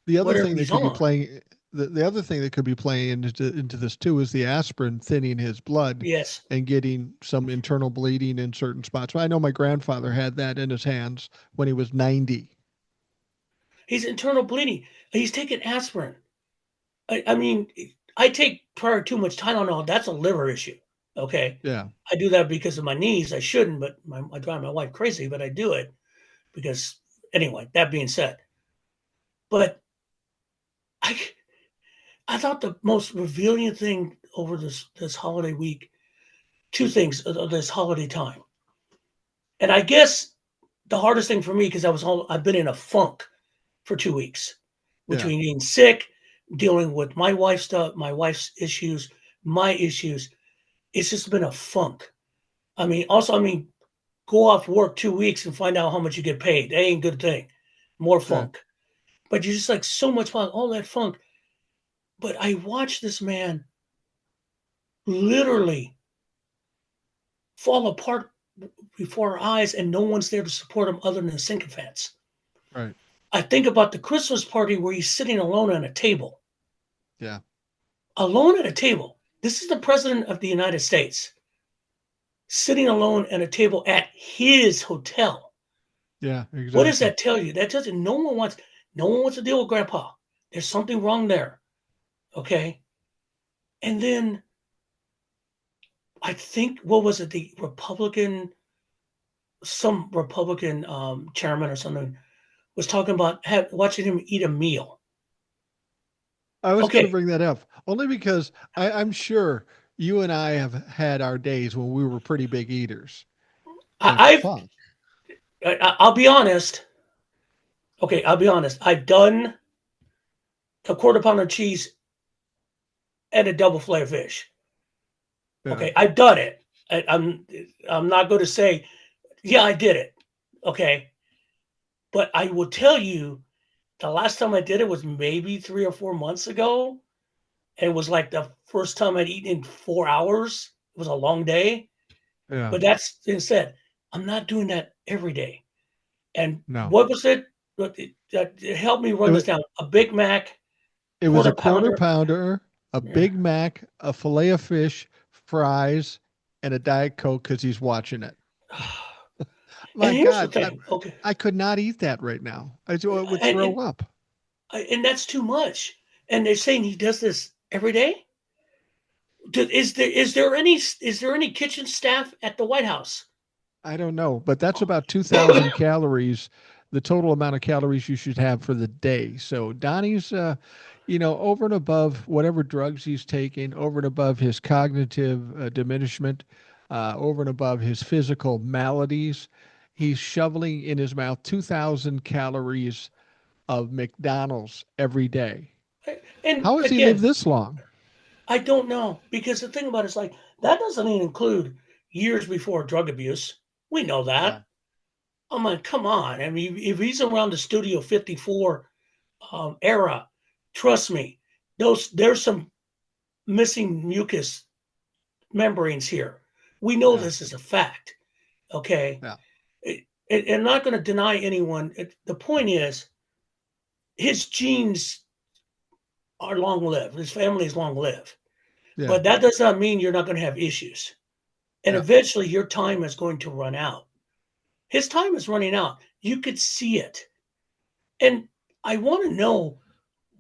the other whatever thing that he's could be on. playing the other thing that could be playing into this too is the aspirin thinning his blood Yes. and getting some internal bleeding in certain spots. I know my grandfather had that in his hands when he was 90. He's internal bleeding. He's taking aspirin. I mean, I take prior too much Tylenol. That's a liver issue. Okay. Yeah. I do that because of my knees. I shouldn't, but I drive my wife crazy, but I do it because, anyway, that being said, but I, I thought the most revealing thing over this holiday week, two things this holiday time. And I guess the hardest thing for me because I've been in a funk for 2 weeks Yeah. between being sick, dealing with my wife's stuff, my wife's issues, my issues. It's just been a funk. I mean, go off work 2 weeks and find out how much you get paid. That ain't a good thing. More Right. funk. But you're just like so much fun, all that funk. But I watched this man literally fall apart before our eyes, and no one's there to support him other than the sycophants. Right. I think about the Christmas party where he's sitting alone at a table. Yeah. Alone at a table. This is the president of the United States sitting alone at a table at his hotel. Yeah. What does Exactly. that tell you? That tells you no one wants to deal with grandpa. There's something wrong there. Okay. And then I think what was it? The Republican, some Republican chairman or something was talking about watching him eat a meal. I was going to Okay. bring that up only because I'm sure you and I have had our days when we were pretty big eaters. And I, fuck, I'll be honest. Okay. I'll be honest. I've done a quarter pound of cheese and a double fillet of fish. yeah, Okay. I've done it. I'm not going to say, yeah, I did it. Okay. But I will tell you the last time I did it was maybe 3 or 4 months ago. And it was like the first time I'd eaten in 4 hours. It was a long day. yeah, But that's being said, I'm not doing that every day. And no. what was it? Help me It run was this down. A Big Mac, it was a quarter quarter pounder. pounder, a Yeah. Big Mac, a fillet of fish, fries, and a Diet Coke because he's watching it. And My here's the God, thing. Okay. I could not eat that right now. I would And, throw and, up. and that's too much. And they're saying he does this every day. Is there any kitchen staff at the White House? I don't know, but that's about 2,000 calories, the total amount of calories you should have for the day. So Donnie's, over and above whatever drugs he's taking, over and above his cognitive diminishment, over and above his physical maladies, he's shoveling in his mouth 2,000 calories of McDonald's every day. And How has he lived again, this long? I don't know because the thing about it is like that doesn't even include years before drug abuse. We know Yeah, that. I'm like, come on. I mean, if he's around the Studio 54 era, trust me, there's some missing mucus membranes here. We know yeah, this is a fact. Okay, yeah, I'm not going to deny anyone. The point is, his genes are long lived. His family is long lived, yeah, but that does not mean you're not going to have issues. And yeah. eventually, your time is going to run out. His time is running out. You could see it, and I want to know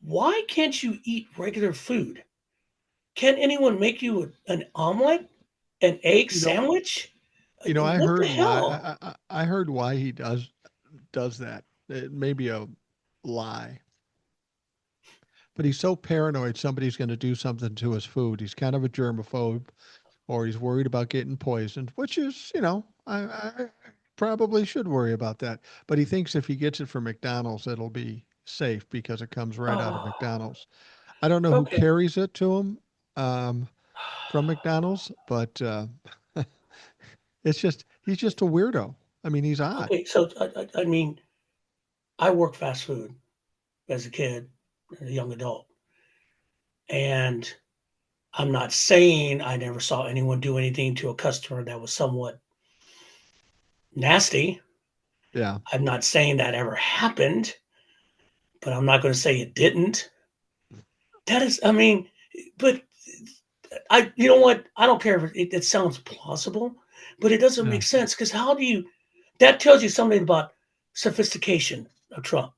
why can't you eat regular food? Can anyone make you an omelet, an egg You know, sandwich? I What the heard why. hell? I heard why he does that. It may be a lie, but he's so paranoid somebody's going to do something to his food. He's kind of a germaphobe, or he's worried about getting poisoned, which is, I probably should worry about that. But he thinks if he gets it from McDonald's, it'll be safe because it comes right out of Oh, McDonald's. I don't know who okay, carries it to him um, from McDonald's, but he's just a weirdo. I mean, he's odd. okay. So I mean, I worked fast food as a kid, as a young adult, and I'm not saying I never saw anyone do anything to a customer that was somewhat nasty. Yeah. I'm not saying that ever happened, but I'm not going to say it didn't. That is, I mean, but you know what? I don't care if it sounds plausible, but it doesn't Yeah. make sense because how do you, that tells you something about sophistication of Trump.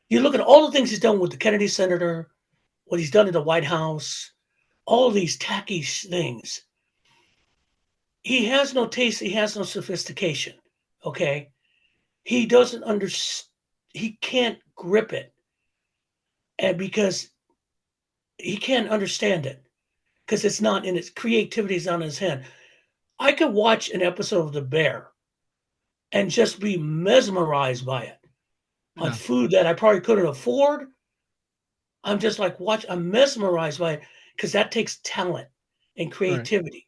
You look at all the things he's done with the Kennedy Senator, what he's done in the White House, all these tacky things. He has no taste. He has no sophistication. Okay. He doesn't understand. He can't grip it. And because he can't understand it because it's not in its creativity is not in his hand. I could watch an episode of The Bear and just be mesmerized by it on Yeah. food that I probably couldn't afford. I'm just like, watch, I'm mesmerized by it because that takes talent and Right. creativity.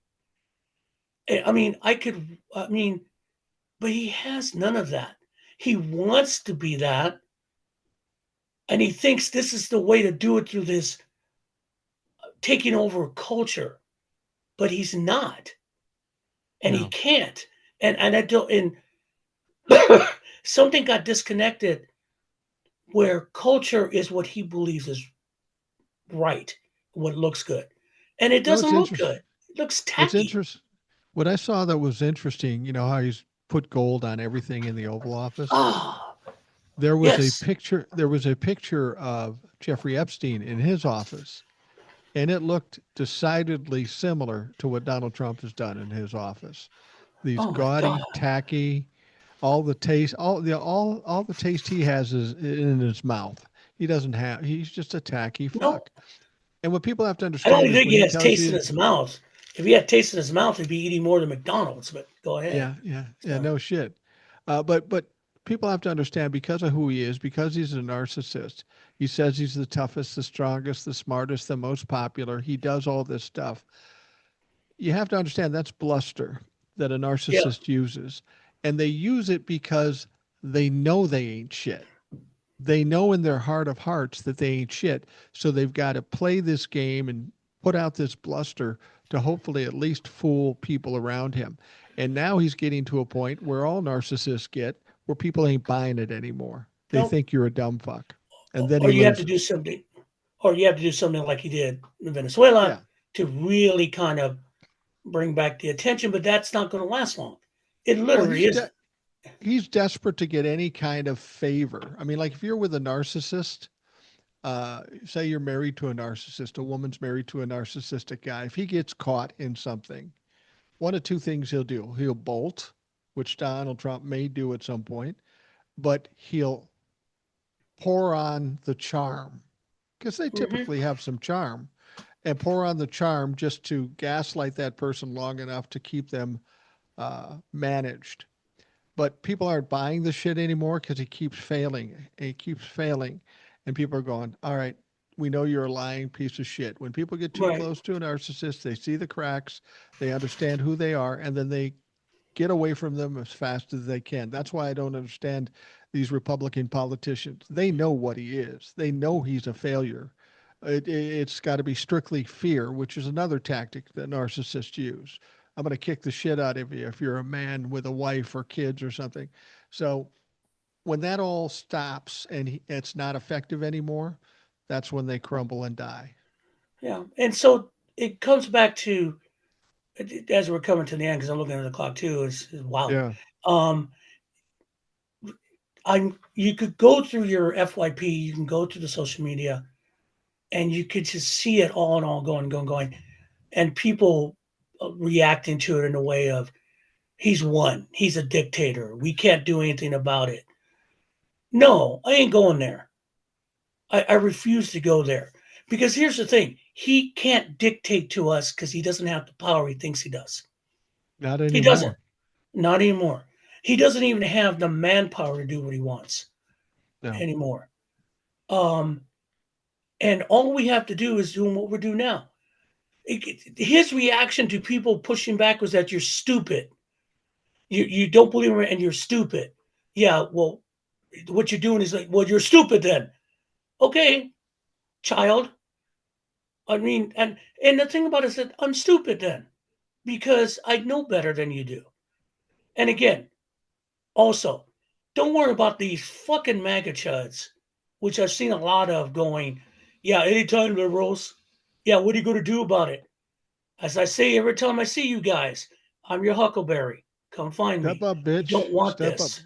I mean, I mean, but he has none of that. He wants to be that, and he thinks this is the way to do it through this taking over culture, but he's not, and he No. can't. And I don't. And something got disconnected where culture is what he believes is right, what looks good, and it No, it's doesn't look interesting. good. It looks What's tacky. interesting, what I saw that was interesting, you know, how he's put gold on everything in the Oval Office. Ah, yes. There was a picture of Jeffrey Epstein in his office, and it looked decidedly similar to what Donald Trump has done in his office. These Oh my God. gaudy, tacky, all the taste he has is in his mouth. He's just a tacky No, fuck. And what people have to I don't understand is think when he he has tells taste in you, his mouth. If he had taste in his mouth, he'd be eating more than McDonald's. But go ahead. yeah, Sorry. no shit. But people have to understand because of who he is, because he's a narcissist. He says he's the toughest, the strongest, the smartest, the most popular. He does all this stuff. You have to understand that's bluster that a Yeah. narcissist uses, and they use it because they know they ain't shit. They know in their heart of hearts that they ain't shit. So they've got to play this game and put out this bluster to hopefully at least fool people around him. And now he's getting to a point where all narcissists get where people ain't buying it anymore. They No. think you're a dumb fuck. And then Or he you have to do loses. something. Or you have to do something like he did in Venezuela Yeah. to really kind of bring back the attention. But that's not going to last long. It Well, literally isn't. he's desperate to get any kind of favor. I mean, like if you're with a narcissist, say you're married to a narcissist, a woman's married to a narcissistic guy. If he gets caught in something, one of two things he'll do. He'll bolt, which Donald Trump may do at some point, but he'll pour on the charm because they Hmm. typically have some charm and pour on the charm just to gaslight that person long enough to keep them managed. But people aren't buying the shit anymore because he keeps failing. And he keeps failing. And people are going, all right, we know you're a lying piece of shit. When people get too Right. close to a narcissist, they see the cracks, they understand who they are, and then they get away from them as fast as they can. That's why I don't understand these Republican politicians. They know what he is, they know he's a failure. It's got to be strictly fear, which is another tactic that narcissists use. I'm going to kick the shit out of you if you're a man with a wife or kids or something. So when that all stops and it's not effective anymore, that's when they crumble and die. Yeah. And so it comes back to, as we're coming to the end, because I'm looking at the clock too, is wow. Yeah. Um, you could go through your FYP, you can go to the social media, and you could just see it all and all going, and people reacting to it in a way of he's won, he's a dictator, we can't do anything about it. No, I ain't going there. I refuse to go there because here's the thing: he can't dictate to us because he doesn't have the power he thinks he does. Not He doesn't, anymore. not anymore. He doesn't even have the manpower to do what he wants No. anymore. Um, and all we have to do is doing what we're doing now. His reaction to people pushing back was that you're stupid. You don't believe in it and you're stupid. Yeah, well, what you're doing is like, well, you're stupid then. Okay, child. I mean, and the thing about it is that I'm stupid then because I know better than you do. And again, also, don't worry about these fucking MAGA chuds, which I've seen a lot of going, yeah, anytime liberals, yeah, what are you going to do about it? As I say every time I see you guys, I'm your huckleberry. Come find Step me. up, You don't bitch. want Step up. this.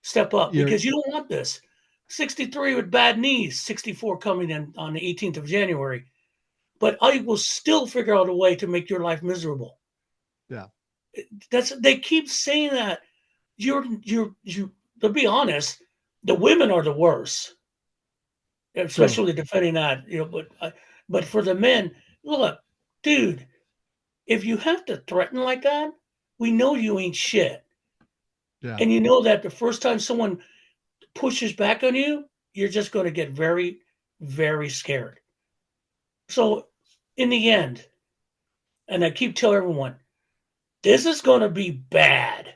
Step up You're because you don't want this. 63 with bad knees, 64 coming in on the 18th of January. But I will still figure out a way to make your life miserable. yeah. That's they keep saying that. You to be honest, the women are the worst, True. especially defending that, but for the men, look, dude, if you have to threaten like that, we know you ain't shit. Yeah. And you know that the first time someone pushes back on you, you're just going to get very, very scared. So, in the end, and I keep telling everyone, this is going to be bad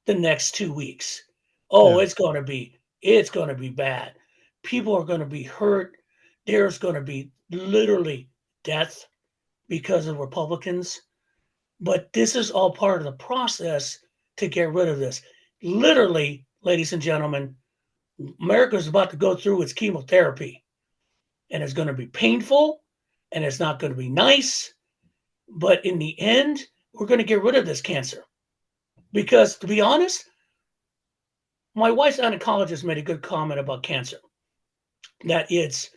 the next 2 weeks. Oh, Yeah. it's going to be bad. People are going to be hurt. There's going to be literally death because of Republicans. But this is all part of the process to get rid of this. Literally, ladies and gentlemen, America is about to go through its chemotherapy, and it's going to be painful, and it's not going to be nice. But in the end, we're going to get rid of this cancer. Because to be honest, my wife's oncologist made a good comment about cancer, that it's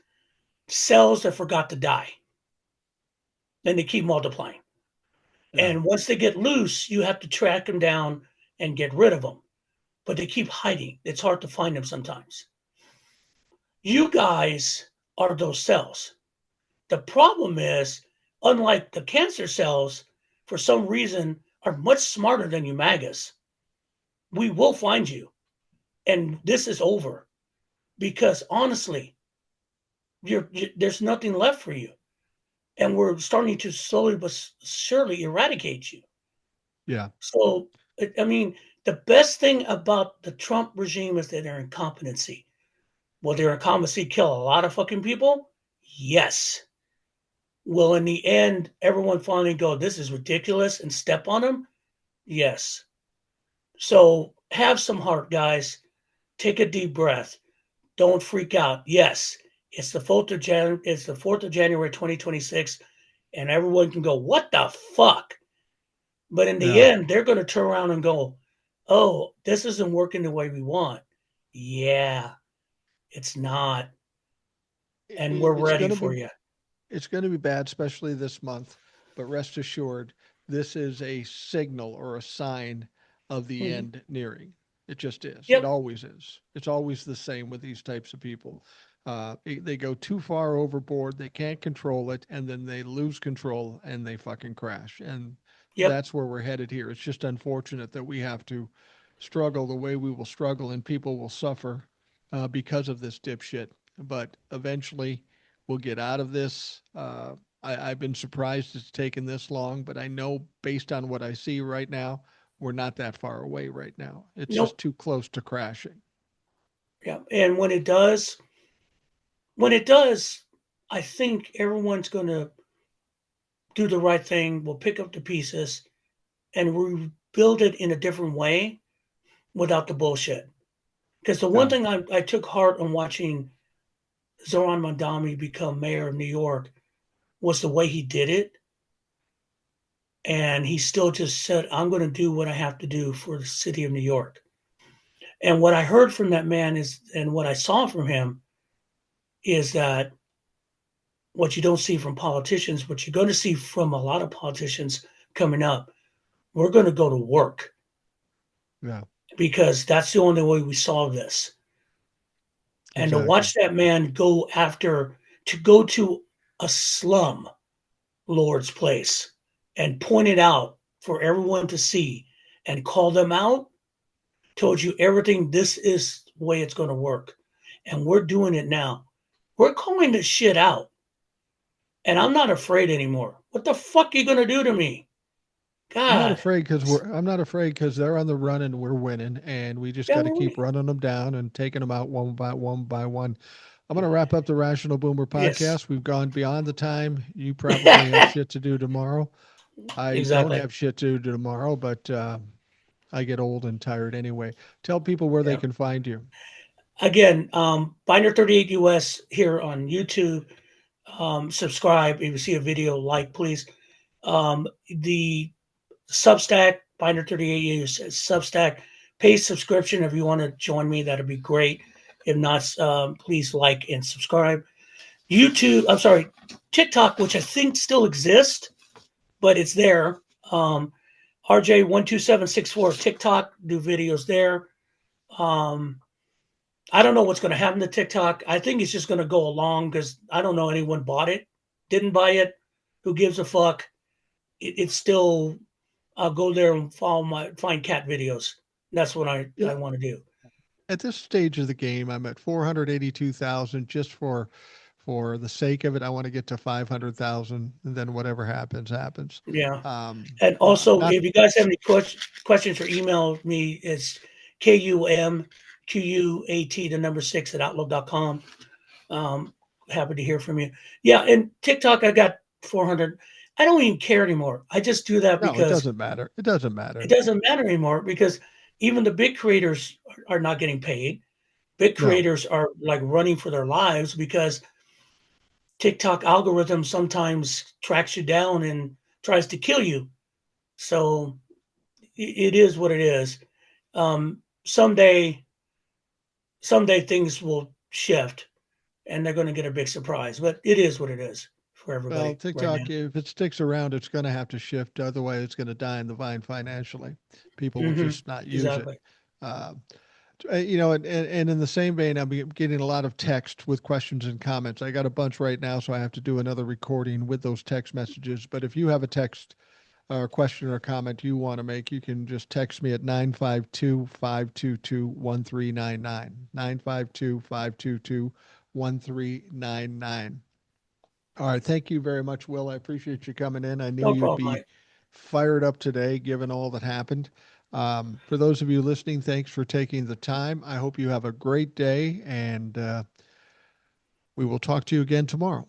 cells that forgot to die. Then they keep multiplying. Yeah. And once they get loose, you have to track them down and get rid of them. But they keep hiding. It's hard to find them sometimes. You guys are those cells. The problem is, unlike the cancer cells, for some reason, are much smarter than you MAGAs. We will find you. And this is over. Because honestly, there's nothing left for you. And we're starting to slowly but surely eradicate you. Yeah. So, I mean, the best thing about the Trump regime is that their incompetency. Will their incompetency kill a lot of fucking people? Yes. Will in the end everyone finally go, this is ridiculous, and step on them? Yes. So have some heart, guys. Take a deep breath. Don't freak out. Yes, it's the 4th of January 2026, and everyone can go, what the fuck? But in the Yeah. end, they're going to turn around and go, oh, this isn't working the way we want. Yeah, it's not. And we're It's ready going to for be you. it's going to be bad, especially this month. But rest assured, this is a signal or a sign of the Mhm. end nearing. It just is. It Yep. always is. It's always the same with these types of people. They go too far overboard. They can't control it, and then they lose control and they fucking crash. And Yep. that's where we're headed here. It's just unfortunate that we have to struggle the way we will struggle, and people will suffer because of this dipshit. But eventually, we'll get out of this. I've been surprised it's taken this long, but I know based on what I see right now, we're not that far away right now. It's just Nope. too close to crashing. Yeah. And when it does, I think everyone's going to do the right thing. We'll pick up the pieces and rebuild it in a different way without the bullshit. Because the one Yeah. thing I took heart on watching Zoran Mandami become mayor of New York was the way he did it. And he still just said, I'm going to do what I have to do for the city of New York. And what I heard from that man is, and what I saw from him is that what you don't see from politicians, what you're going to see from a lot of politicians coming up, we're going to go to work Yeah. because that's the only way we solve this. And to Exactly. watch that man go to a slum Lord's place and point it out for everyone to see and call them out, told you everything. This is the way it's going to work. And we're doing it now. We're calling this shit out. And I'm not afraid anymore. What the fuck are you going to do to me? God. I'm not afraid because they're on the run and we're winning, and we just Yeah, got to we're keep winning. running them down and taking them out one by one by one. I'm going to wrap up the Rational Boomer Yes. podcast. We've gone beyond the time. You probably have shit to do tomorrow. I don't Exactly. have shit to do tomorrow, but I get old and tired anyway. Tell people where they Yeah. can find you. Again, Binder 38 US here on YouTube. Subscribe. If you see a video, like, please. The Substack, Binder 38 US Substack, pay subscription. If you want to join me, that'd be great. If not, please like and subscribe. YouTube, I'm sorry, TikTok, which I think still exists, but it's there. RJ12764 TikTok, do videos there. Um, I don't know what's going to happen to TikTok. I think it's just going to go along because I don't know anyone bought it, didn't buy it. Who gives a fuck? It's still. I'll go there and find cat videos. That's what Yeah. I want to do. At this stage of the game, I'm at 482,000 just for the sake of it. I want to get to 500,000, and then whatever happens, happens. Yeah. And also, Not if you guys have any questions or email me, it's KUMQUAT, the number six at outlook.com. Um, Happy to hear from you. Yeah. And TikTok, I got 400. I don't even care anymore. I just do that No, it because doesn't matter. It doesn't it matter. doesn't matter anymore because even the big creators are not getting paid. Big No. creators are like running for their lives because TikTok algorithm sometimes tracks you down and tries to kill you. So it is what it is. Someday, someday things will shift, and they're going to get a big surprise. But it is what it is for Well, everybody right now. TikTok, if it sticks around, it's going to have to shift. Otherwise, it's going to die in the vine financially. People will Hmm. just not use it. Exactly. Uh, and in the same vein, I'm getting a lot of text with questions and comments. I got a bunch right now, so I have to do another recording with those text messages. But if you have a text or a question or comment you want to make, you can just text me at 952-522-1399. 952-522-1399. All right. Thank you very much, Will. I appreciate you coming in. I knew No you'd problem, be Mike. fired up today, given all that happened. For those of you listening, thanks for taking the time. I hope you have a great day, and we will talk to you again tomorrow.